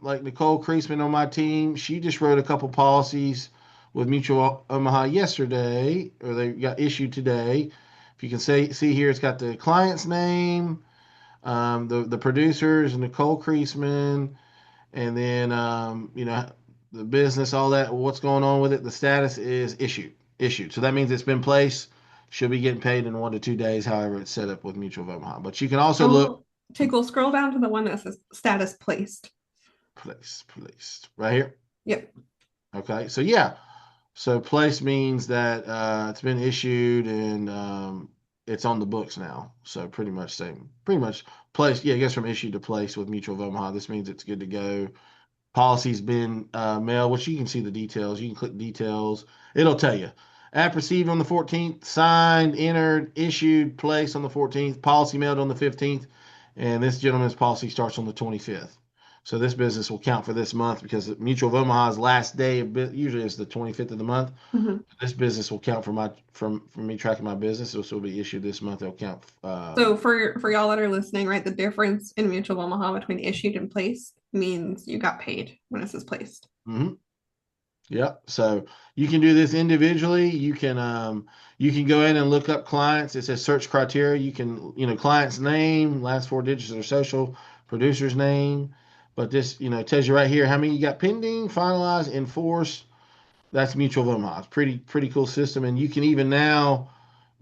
like Nicole Creasman on my team, she just wrote a couple policies with Mutual Omaha yesterday, or they got issued today. If you can see here, it's got the client's name, the producers, Nicole Creasman, and then the business, all that, what's going on with it. The status is issued. So that means it's been placed. Should be getting paid in 1 to 2 days. However, it's set up with Mutual of Omaha. But you can also look. Tickle, scroll down to the one that says status placed. Placed right here. Yep. Okay. So yeah. So place means that it's been issued and it's on the books now. So pretty much place. Yeah, I guess from issue to place with Mutual of Omaha. This means it's good to go. Policy's been mailed, which you can see the details. You can click details. It'll tell you. App received on the 14th, signed, entered, issued, placed on the 14th, policy mailed on the 15th, and this gentleman's policy starts on the 25th. So this business will count for this month because Mutual of Omaha's last day usually is the 25th of the month. Mm-hmm. This business will count for from me tracking my business. This will be issued this month. It'll count. So for y'all that are listening, right, the difference in Mutual of Omaha between issued and placed means you got paid when it says placed. Mm-hmm. Yep. So you can do this individually. You can go in and look up clients. It says search criteria. You can, client's name, last 4 digits of their social, producer's name. But this, it tells you right here how many you got pending, finalized, enforced. That's Mutual of Omaha. It's pretty cool system. And you can even now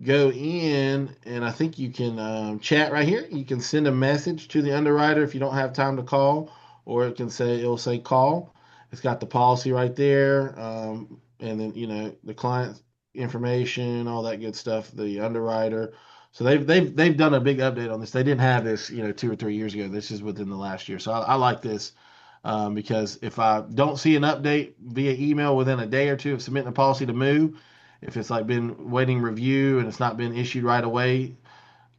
go in and I think you can chat right here. You can send a message to the underwriter if you don't have time to call, or it'll say call. It's got the policy right there, and then the client information, all that good stuff. The underwriter. So they've done a big update on this. They didn't have this 2 or 3 years ago. This is within the last year. So I like this because if I don't see an update via email within a day or two of submitting a policy to move, if it's like been waiting review and it's not been issued right away,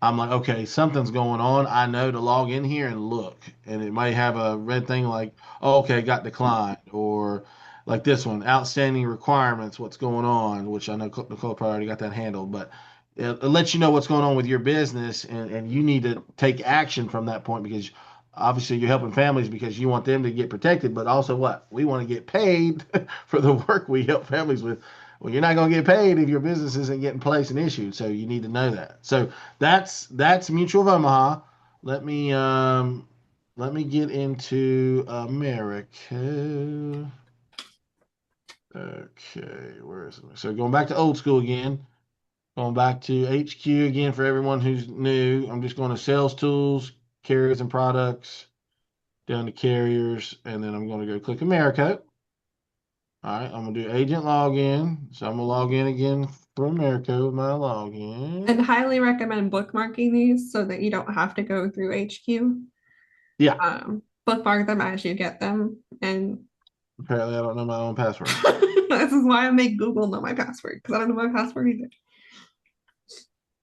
I'm like, okay, something's going on. I know to log in here and look. And it might have a red thing like, oh, okay, got declined. Or like this one, outstanding requirements, what's going on, which I know Nicole probably already got that handled. But it lets you know what's going on with your business. And you need to take action from that point because obviously you're helping families because you want them to get protected. But also what? We want to get paid for the work we help families with. Well, you're not going to get paid if your business isn't getting placed and issued. So you need to know that. So that's Mutual of Omaha. Let me get into America. Okay, where is it? So going back to old school again. Going back to HQ again for everyone who's new. I'm just going to Sales Tools, Carriers and Products, down to Carriers, and then I'm going to go click America. All right, I'm gonna do agent login. So I'm gonna log in again for America with my login. And highly recommend bookmarking these so that you don't have to go through HQ. Yeah. Bookmark them as you get them. And Apparently I don't know my own password. this is why I make Google know my password, because I don't know my password either.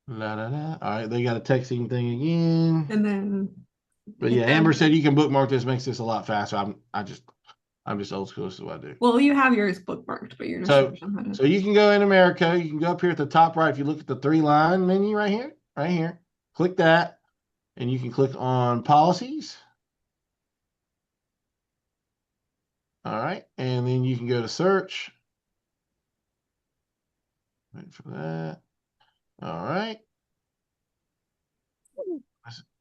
La, la, la. All right, they got a texting thing again. And then But yeah, Amber said you can bookmark this, makes this a lot faster. I'm just old school, this is what I do. Well, you have yours bookmarked, but you're not So sure you can go in America, you can go up here at the top right. If you look at the 3-line menu right here, click that, and you can click on policies. All right, and then you can go to search. Wait for that. All right.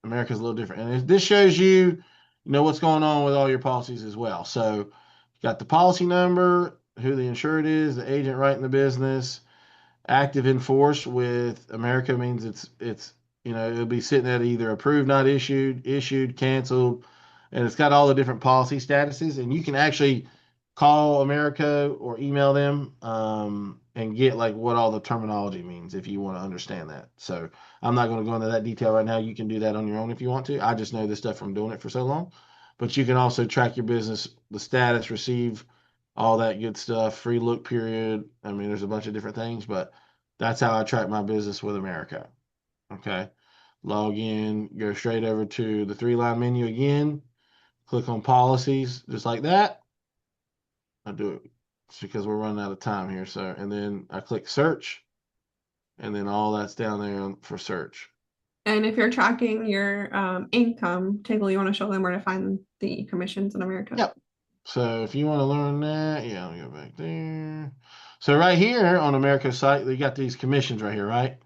America's a little different. And this shows you, what's going on with all your policies as well. So you got the policy number, who the insured is, the agent writing the business, active in force with America means it's it'll be sitting at either approved, not issued, issued, canceled, and it's got all the different policy statuses, and you can actually call America or email them and get like what all the terminology means if you want to understand that. So I'm not going to go into that detail right now. You can do that on your own if you want to. I just know this stuff from doing it for so long. But you can also track your business, the status, receive all that good stuff, free look period. I mean, there's a bunch of different things, but that's how I track my business with America. Okay. Log in, go straight over to the three-line menu again, click on policies, just like that. I do it it's because we're running out of time here. So, and then I click search, and then all that's down there for search. And if you're tracking your income, Tickle, you want to show them where to find the commissions in America. Yep. So if you want to learn that, yeah, let me go back there. So right here on America's site, they got these commissions right here, right?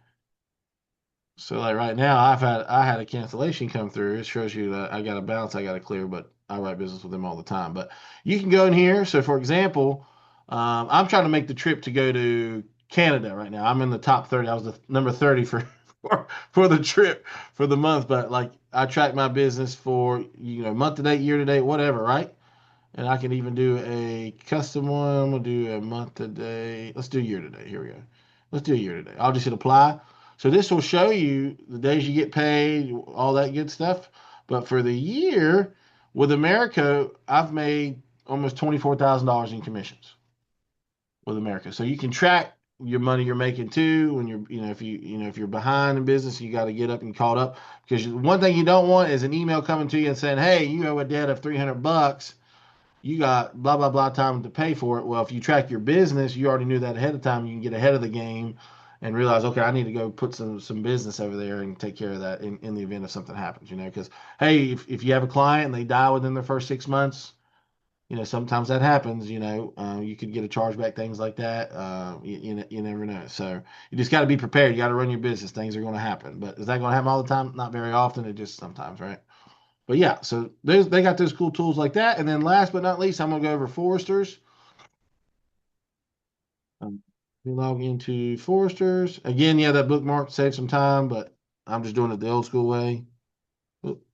So like right now, I had a cancellation come through. It shows you that I got a balance I got to clear, but I write business with them all the time. But you can go in here. So for example, I'm trying to make the trip to go to Canada right now. I'm in the top 30. I was the number 30 for the trip for the month. But like I track my business for month to date, year to date, whatever, right? And I can even do a custom one. I'm gonna do a month to date. Let's do year to date. Here we go. Let's do a year to date. I'll just hit apply. So this will show you the days you get paid, all that good stuff. But for the year with America, I've made almost $24,000 in commissions with America. So you can track your money you're making too when you're if you're behind in business, you got to get up and caught up, because one thing you don't want is an email coming to you and saying, hey, you owe a debt of $300, you got blah blah blah time to pay for it. Well, if you track your business, you already knew that ahead of time. You can get ahead of the game and realize, okay, I need to go put some business over there and take care of that in the event if something happens. Because hey, if you have a client and they die within the first 6 months, sometimes that happens. You could get a chargeback, things like that. You never know. So you just got to be prepared. You got to run your business. Things are going to happen, but is that going to happen all the time? Not very often. It just sometimes, right? But yeah, so they got those cool tools like that. And then last but not least, I'm gonna go over Foresters. We log into Foresters again. Yeah, that bookmark saves some time, but I'm just doing it the old school way. Oop.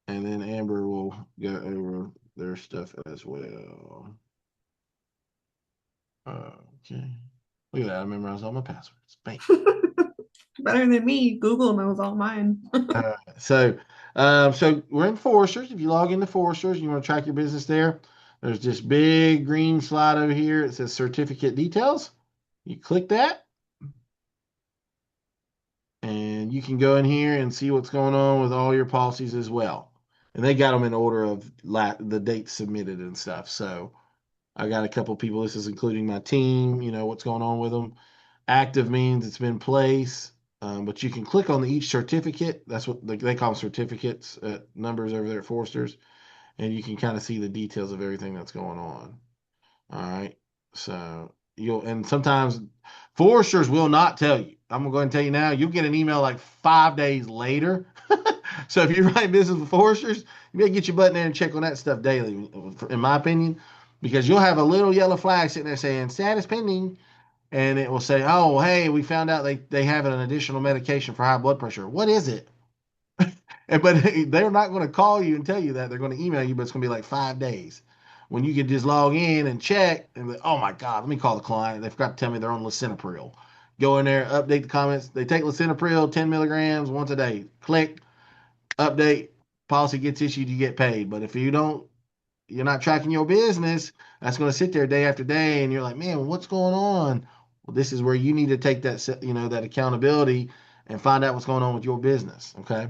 And then Amber will go over their stuff as well. Okay. Look at that. I memorized all my passwords. Bam. Better than me. Google knows all mine. So we're in Foresters. If you log into Foresters, you want to track your business there. There's this big green slide over here. It says certificate details. You click that, and you can go in here and see what's going on with all your policies as well. And they got them in order of the dates submitted and stuff. So I got a couple people. This is including my team. What's going on with them. Active means it's been placed. But you can click on each certificate. That's what they call them, certificates, numbers over there at Foresters. And you can kind of see the details of everything that's going on. All right. So and sometimes Foresters will not tell you. I'm going to go ahead and tell you now, you'll get an email like 5 days later. So if you're running business with Foresters, you better get your butt in there and check on that stuff daily, in my opinion, because you'll have a little yellow flag sitting there saying status pending. And it will say, oh, hey, we found out they have an additional medication for high blood pressure. What is it? But they're not going to call you and tell you that. They're going to email you, but it's going to be like 5 days. When you can just log in and check and be, oh my God, let me call the client. They forgot to tell me they're on lisinopril. Go in there, update the comments. They take lisinopril 10 milligrams once a day. Click, update, policy gets issued, you get paid. But if you're not tracking your business, that's going to sit there day after day, and you're like, man, what's going on? Well, this is where you need to take that accountability and find out what's going on with your business. Okay.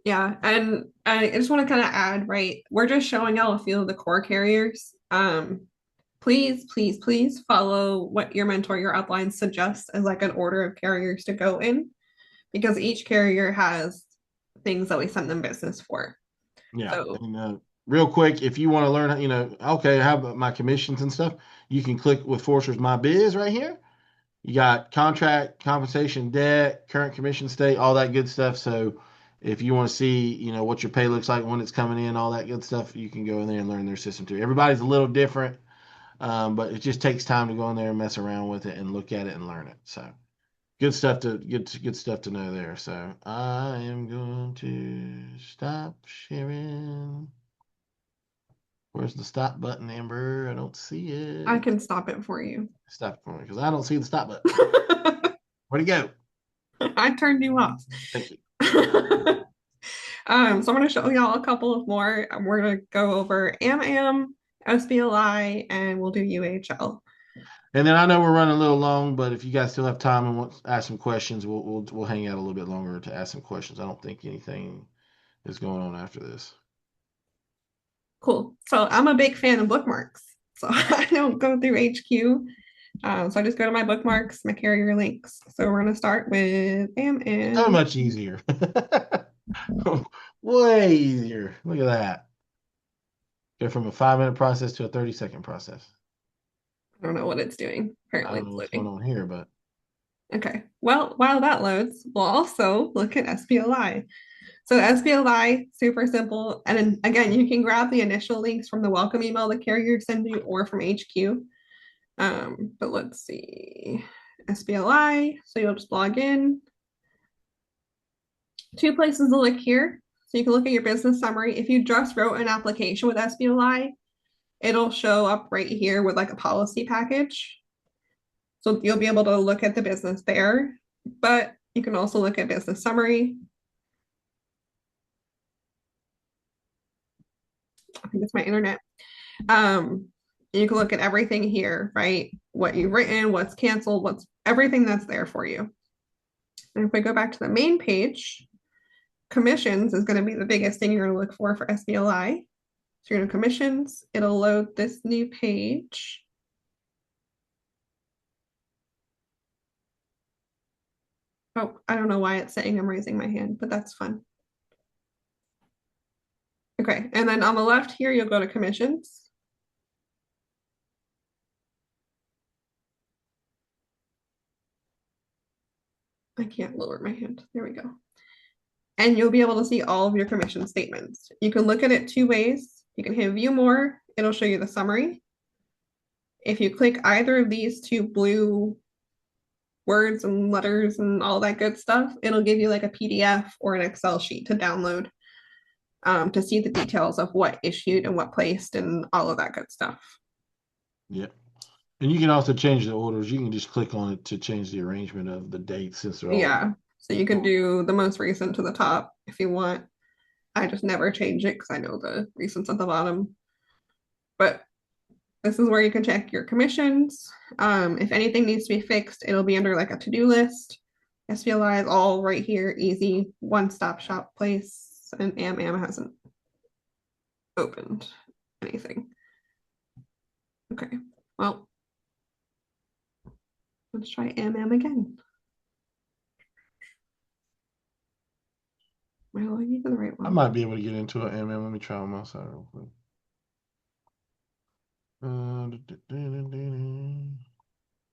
Yeah, and I just want to kind of add, right? We're just showing y'all a few of the core carriers. Please, please, please follow what your mentor, your upline suggests as like an order of carriers to go in, because each carrier has things that we send them business for. Yeah. So And real quick, if you want to learn, okay, I have my commissions and stuff, you can click with Forster's My Biz right here. You got contract, compensation, debt, current commission state, all that good stuff. So if you want to see, what your pay looks like when it's coming in, all that good stuff, you can go in there and learn their system too. Everybody's a little different, but it just takes time to go in there and mess around with it and look at it and learn it. So good stuff to know there. So I am going to stop sharing. Where's the stop button, Amber? I don't see it. I can stop it for you. Stop it for me because I don't see the stop button. Where'd it go? I turned you off. Thank you. So I'm going to show y'all a couple of more. We're going to go over AMAM, SBLI, and we'll do UHL. And then I know we're running a little long, but if you guys still have time and want to ask some questions, we'll hang out a little bit longer to ask some questions. I don't think anything is going on after this. Cool. So I'm a big fan of bookmarks. So I don't go through HQ. So I just go to my bookmarks, my carrier links. So we're going to start with AMAM. So much easier. Way easier. Look at that. Go from a 5-minute process to a 30-second process. I don't know what it's doing. I Apparently don't know it's what's going loading. on here, but Okay. Well, while that loads, we'll also look at SBLI. So SBLI, super simple. And then again, you can grab the initial links from the welcome email the carrier sends you or from HQ. But let's see. SBLI. So you'll just log in. 2 places to look here. So you can look at your business summary. If you just wrote an application with SBLI, it'll show up right here with like a policy package. So you'll be able to look at the business there, but you can also look at business summary. I think it's my internet. You can look at everything here, right? What you've written, what's canceled, what's everything that's there for you. And if we go back to the main page, commissions is going to be the biggest thing you're going to look for SBLI. So you're going to commissions, it'll load this new page. Oh, I don't know why it's saying I'm raising my hand, but that's fun. Okay, and then on the left here, you'll go to commissions. I can't lower my hand. There we go. And you'll be able to see all of your commission statements. You can look at it 2 ways. You can hit view more, it'll show you the summary. If you click either of these 2 blue words and letters and all that good stuff, it'll give you like a PDF or an Excel sheet to download to see the details of what issued and what placed and all of that good stuff. Yep. And you can also change the orders. You can just click on it to change the arrangement of the dates since they're all. Yeah. So you can do the most recent to the top if you want. I just never change it because I know the recent's at the bottom. But this is where you can check your commissions. If anything needs to be fixed, it'll be under like a to-do list. SBLI is all right here, easy, one-stop shop place, and AMAM hasn't opened anything. Okay, well, let's try AMAM again. Am I logging into the right one? I might be able to get into it. And let me try on my side real quick.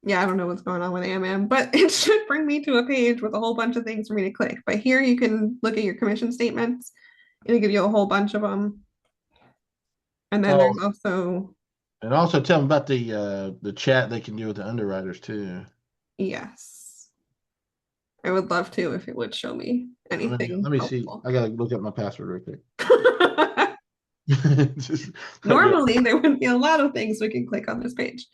Yeah, I don't know what's going on with AMAM, but it should bring me to a page with a whole bunch of things for me to click. But here you can look at your commission statements. It'll give you a whole bunch of them. And then there's also. And also tell them about the chat they can do with the underwriters too. Yes. I would love to if it would show me anything. Let me see. I gotta look up my password real quick. Normally there would be a lot of things we can click on this page,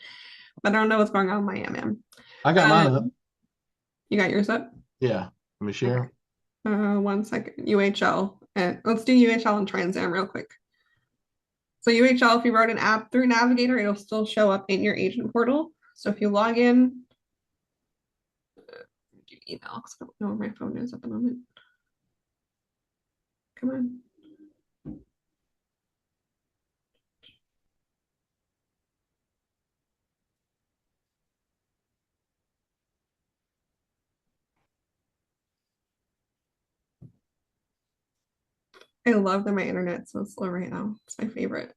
but I don't know what's going on with my MM. I got mine up. You got yours up? Yeah. Let me share. Okay. 1 second. UHL. And let's do UHL and Trans Am real quick. So UHL, if you wrote an app through Navigator, it'll still show up in your agent portal. So if you log in, do email because I don't know where my phone is at the moment. Come on. I love that my internet's so slow right now. It's my favorite.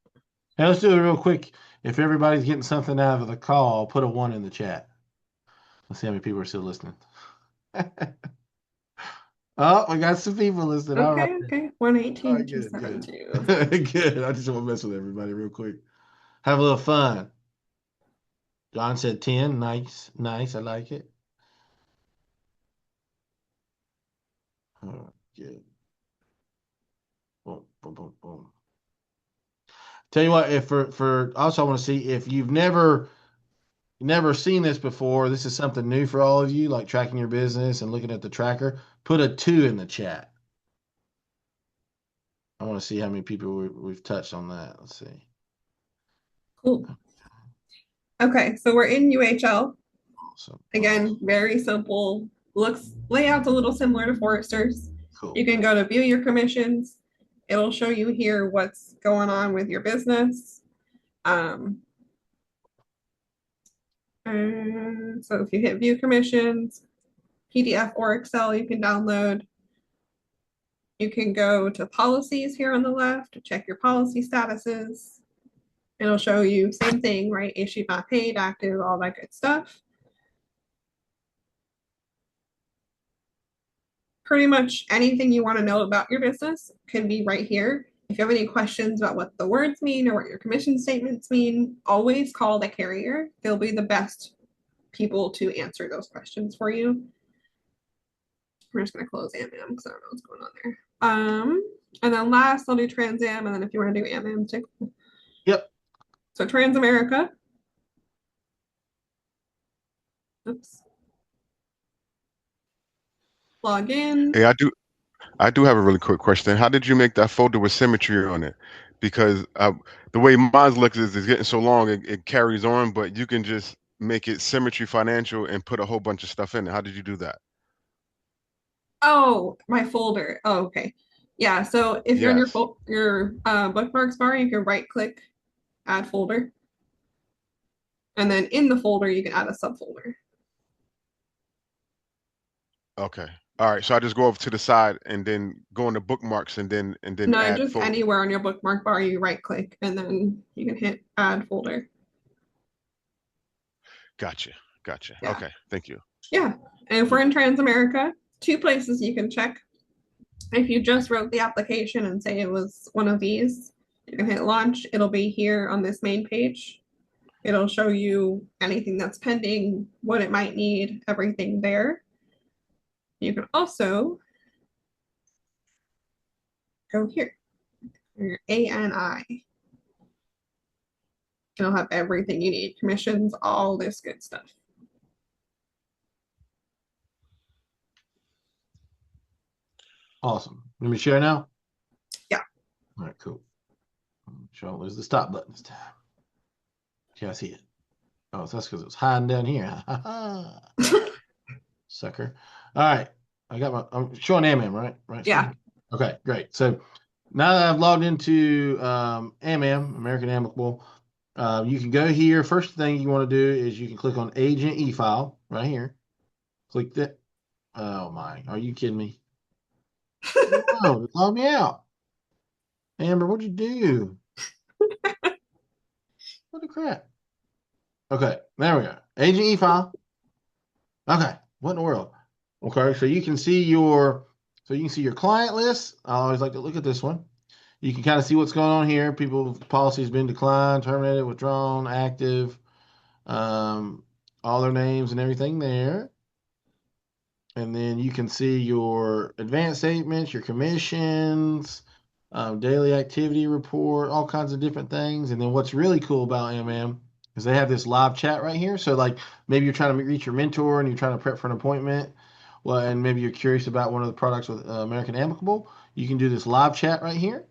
Hey, let's do it real quick. If everybody's getting something out of the call, put a 1 in the chat. Let's see how many people are still listening. Oh, we got some people listening. All right. Okay, okay. All 118, right, good, good. 272. Good. I just want to mess with everybody real quick. Have a little fun. John said 10. Nice, nice. I like it. All right, good. Boom, boom, boom, boom. Tell you what, if for also I want to see if you've never seen this before. This is something new for all of you, like tracking your business and looking at the tracker. Put a 2 in the chat. I want to see how many people we've touched on that. Let's see. Cool. Okay, so we're in UHL. Awesome. Again, very simple. Layout's a little similar to Forrester's. Cool. You can go to view your commissions. It'll show you here what's going on with your business. And so if you hit view commissions, PDF or Excel, you can download. You can go to policies here on the left to check your policy statuses. It'll show you same thing, right? Issued, not paid, active, all that good stuff. Pretty much anything you want to know about your business can be right here. If you have any questions about what the words mean or what your commission statements mean, always call the carrier. They'll be the best people to answer those questions for you. We're just gonna close AMM because I don't know what's going on there. And then last I'll do Trans Am, and then if you want to do AMM too. Yep. So Transamerica. Oops. Log in. Hey, I do have a really quick question. How did you make that folder with Symmetry on it? Because the way mine looks is it's getting so long, it carries on, but you can just make it Symmetry Financial and put a whole bunch of stuff in it. How did you do that? Oh, my folder. Oh, okay. Yeah, so if you're in Yes. your bookmarks bar, you can right click, add folder. And then in the folder, you can add a subfolder. Okay. All right. So I just go over to the side and then go into bookmarks and then No, add just folder. anywhere on your bookmark bar, you right click and then you can hit add folder. Gotcha. Gotcha. Yeah. Okay. Thank you. Yeah. And if we're in Transamerica, 2 places you can check. If you just wrote the application and say it was one of these, you can hit launch. It'll be here on this main page. It'll show you anything that's pending, what it might need, everything there. You can also go here, your ANI. It'll have everything you need, commissions, all this good stuff. Awesome. Let me share now. Yeah. All right, cool. Sure, there's the stop button this time. Yeah, I see it. Oh, so that's because it was hiding down here. Sucker. All right. I'm showing AMM, right? Right. Yeah. Okay, great. So now that I've logged into AMM, American Amicable, you can go here. First thing you want to do is you can click on Agent E-File right here. Click that. Oh my, are you kidding me? No, log me out. Amber, what'd you do? What the crap? Okay, there we go. Agent E-File. Okay, what in the world? Okay, so you can see your client list. I always like to look at this one. You can kind of see what's going on here. People's policies been declined, terminated, withdrawn, active, all their names and everything there. And then you can see your advance statements, your commissions, daily activity report, all kinds of different things. And then what's really cool about MM is they have this live chat right here. So like maybe you're trying to reach your mentor and you're trying to prep for an appointment. Well, and maybe you're curious about one of the products with American Amicable. You can do this live chat right here.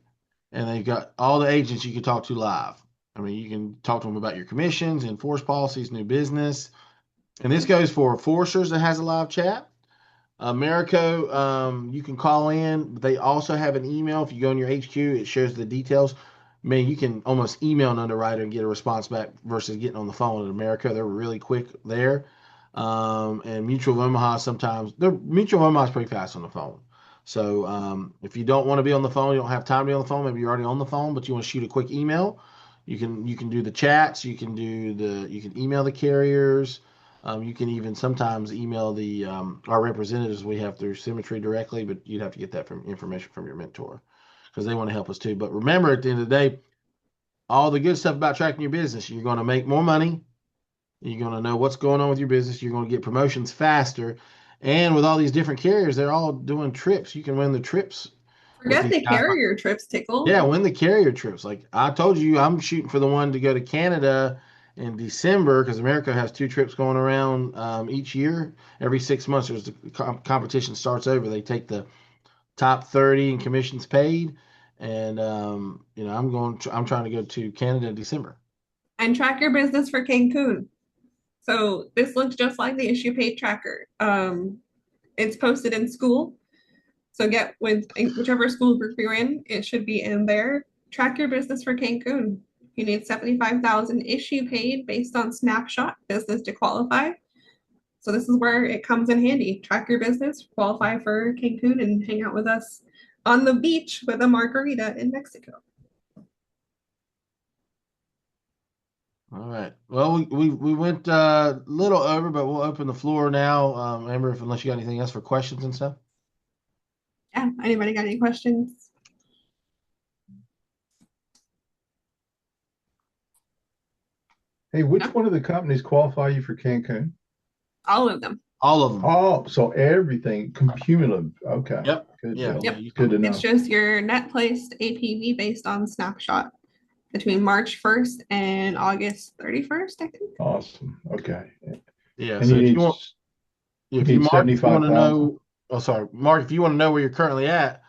And they've got all the agents you can talk to live. I mean, you can talk to them about your commissions, enforce policies, new business. And this goes for Foresters that has a live chat. Americo, you can call in. They also have an email. If you go in your HQ, it shows the details. Man, you can almost email an underwriter and get a response back versus getting on the phone at America. They're really quick there. And Mutual of Omaha sometimes, Mutual of Omaha is pretty fast on the phone. So if you don't want to be on the phone, you don't have time to be on the phone, maybe you're already on the phone, but you want to shoot a quick email, you can do the chats, you can email the carriers. You can even sometimes email the our representatives we have through Symmetry directly, but you'd have to get that from information from your mentor because they want to help us too. But remember, at the end of the day, all the good stuff about tracking your business, you're going to make more money. You're going to know what's going on with your business. You're going to get promotions faster. And with all these different carriers, they're all doing trips. You can win the trips with Forget these the guys. carrier trips, Tickle. Yeah, win the carrier trips. Like I told you, I'm shooting for the one to go to Canada in December because America has 2 trips going around each year. Every 6 months, there's the competition starts over. They take the top 30 in commissions paid, and I'm trying to go to Canada in December. And track your business for Cancun. So this looks just like the issue paid tracker. It's posted in school. So get with whichever school group you're in, it should be in there. Track your business for Cancun. You need 75,000 issue paid based on snapshot business to qualify. So this is where it comes in handy. Track your business, qualify for Cancun, and hang out with us on the beach with a margarita in Mexico. All right. Well, we went a little over, but we'll open the floor now. Amber, unless you got anything else for questions and stuff. Yeah, anybody got any questions? Hey, which one of the companies qualify you for Cancun? All of them. All of them. Oh, so everything cumulative. Okay. Yep. Good Yeah. deal. Yep. Good to know. It's just your net placed APV based on snapshot between March 1st and August 31st, I think. Awesome. Okay. Yeah. And So you if need you want, if need you Mark, if you want to 75,000. know, oh sorry, Mark, if you want to know where you're currently at,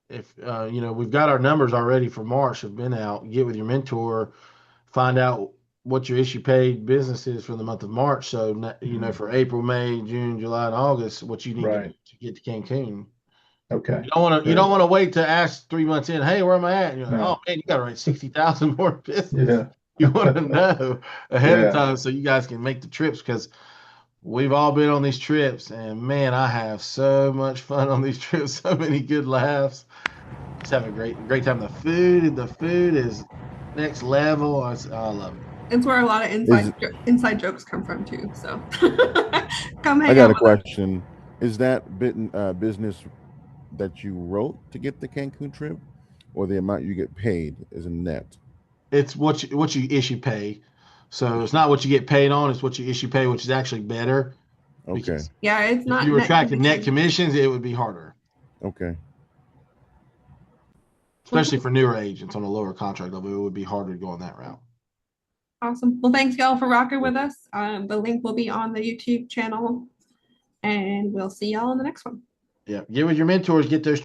if we've got our numbers already for March have been out. Get with your mentor, find out what your issue paid business is for the month of March. So for April, May, June, July, and August, what you need to do Right. to get to Cancun. Okay. You don't want to wait to ask 3 months in, hey, where am I at? And you're like, No. oh man, you got to write 60,000 more business. Yeah. You want to know ahead Yeah. of time so you guys can make the trips because we've all been on these trips, and man, I have so much fun on these trips. So many good laughs. Just have a great time. The food is next level. I love it. It's where a lot of inside jokes come from too. So come I hang got out a with us. question. Is that business that you wrote to get the Cancun trip, or the amount you get paid is a net? It's what you issue pay. So it's not what you get paid on; it's what you issue pay, which is actually better. Okay. Because Yeah, it's if not you were net tracking net commission. commissions, it would be harder, Okay. especially for newer agents on a lower contract level. It would be harder to go on that route. Awesome. Well, thanks y'all for rocking with us. The link will be on the YouTube channel, and we'll see y'all in the next one. Yeah, get with your mentors, get those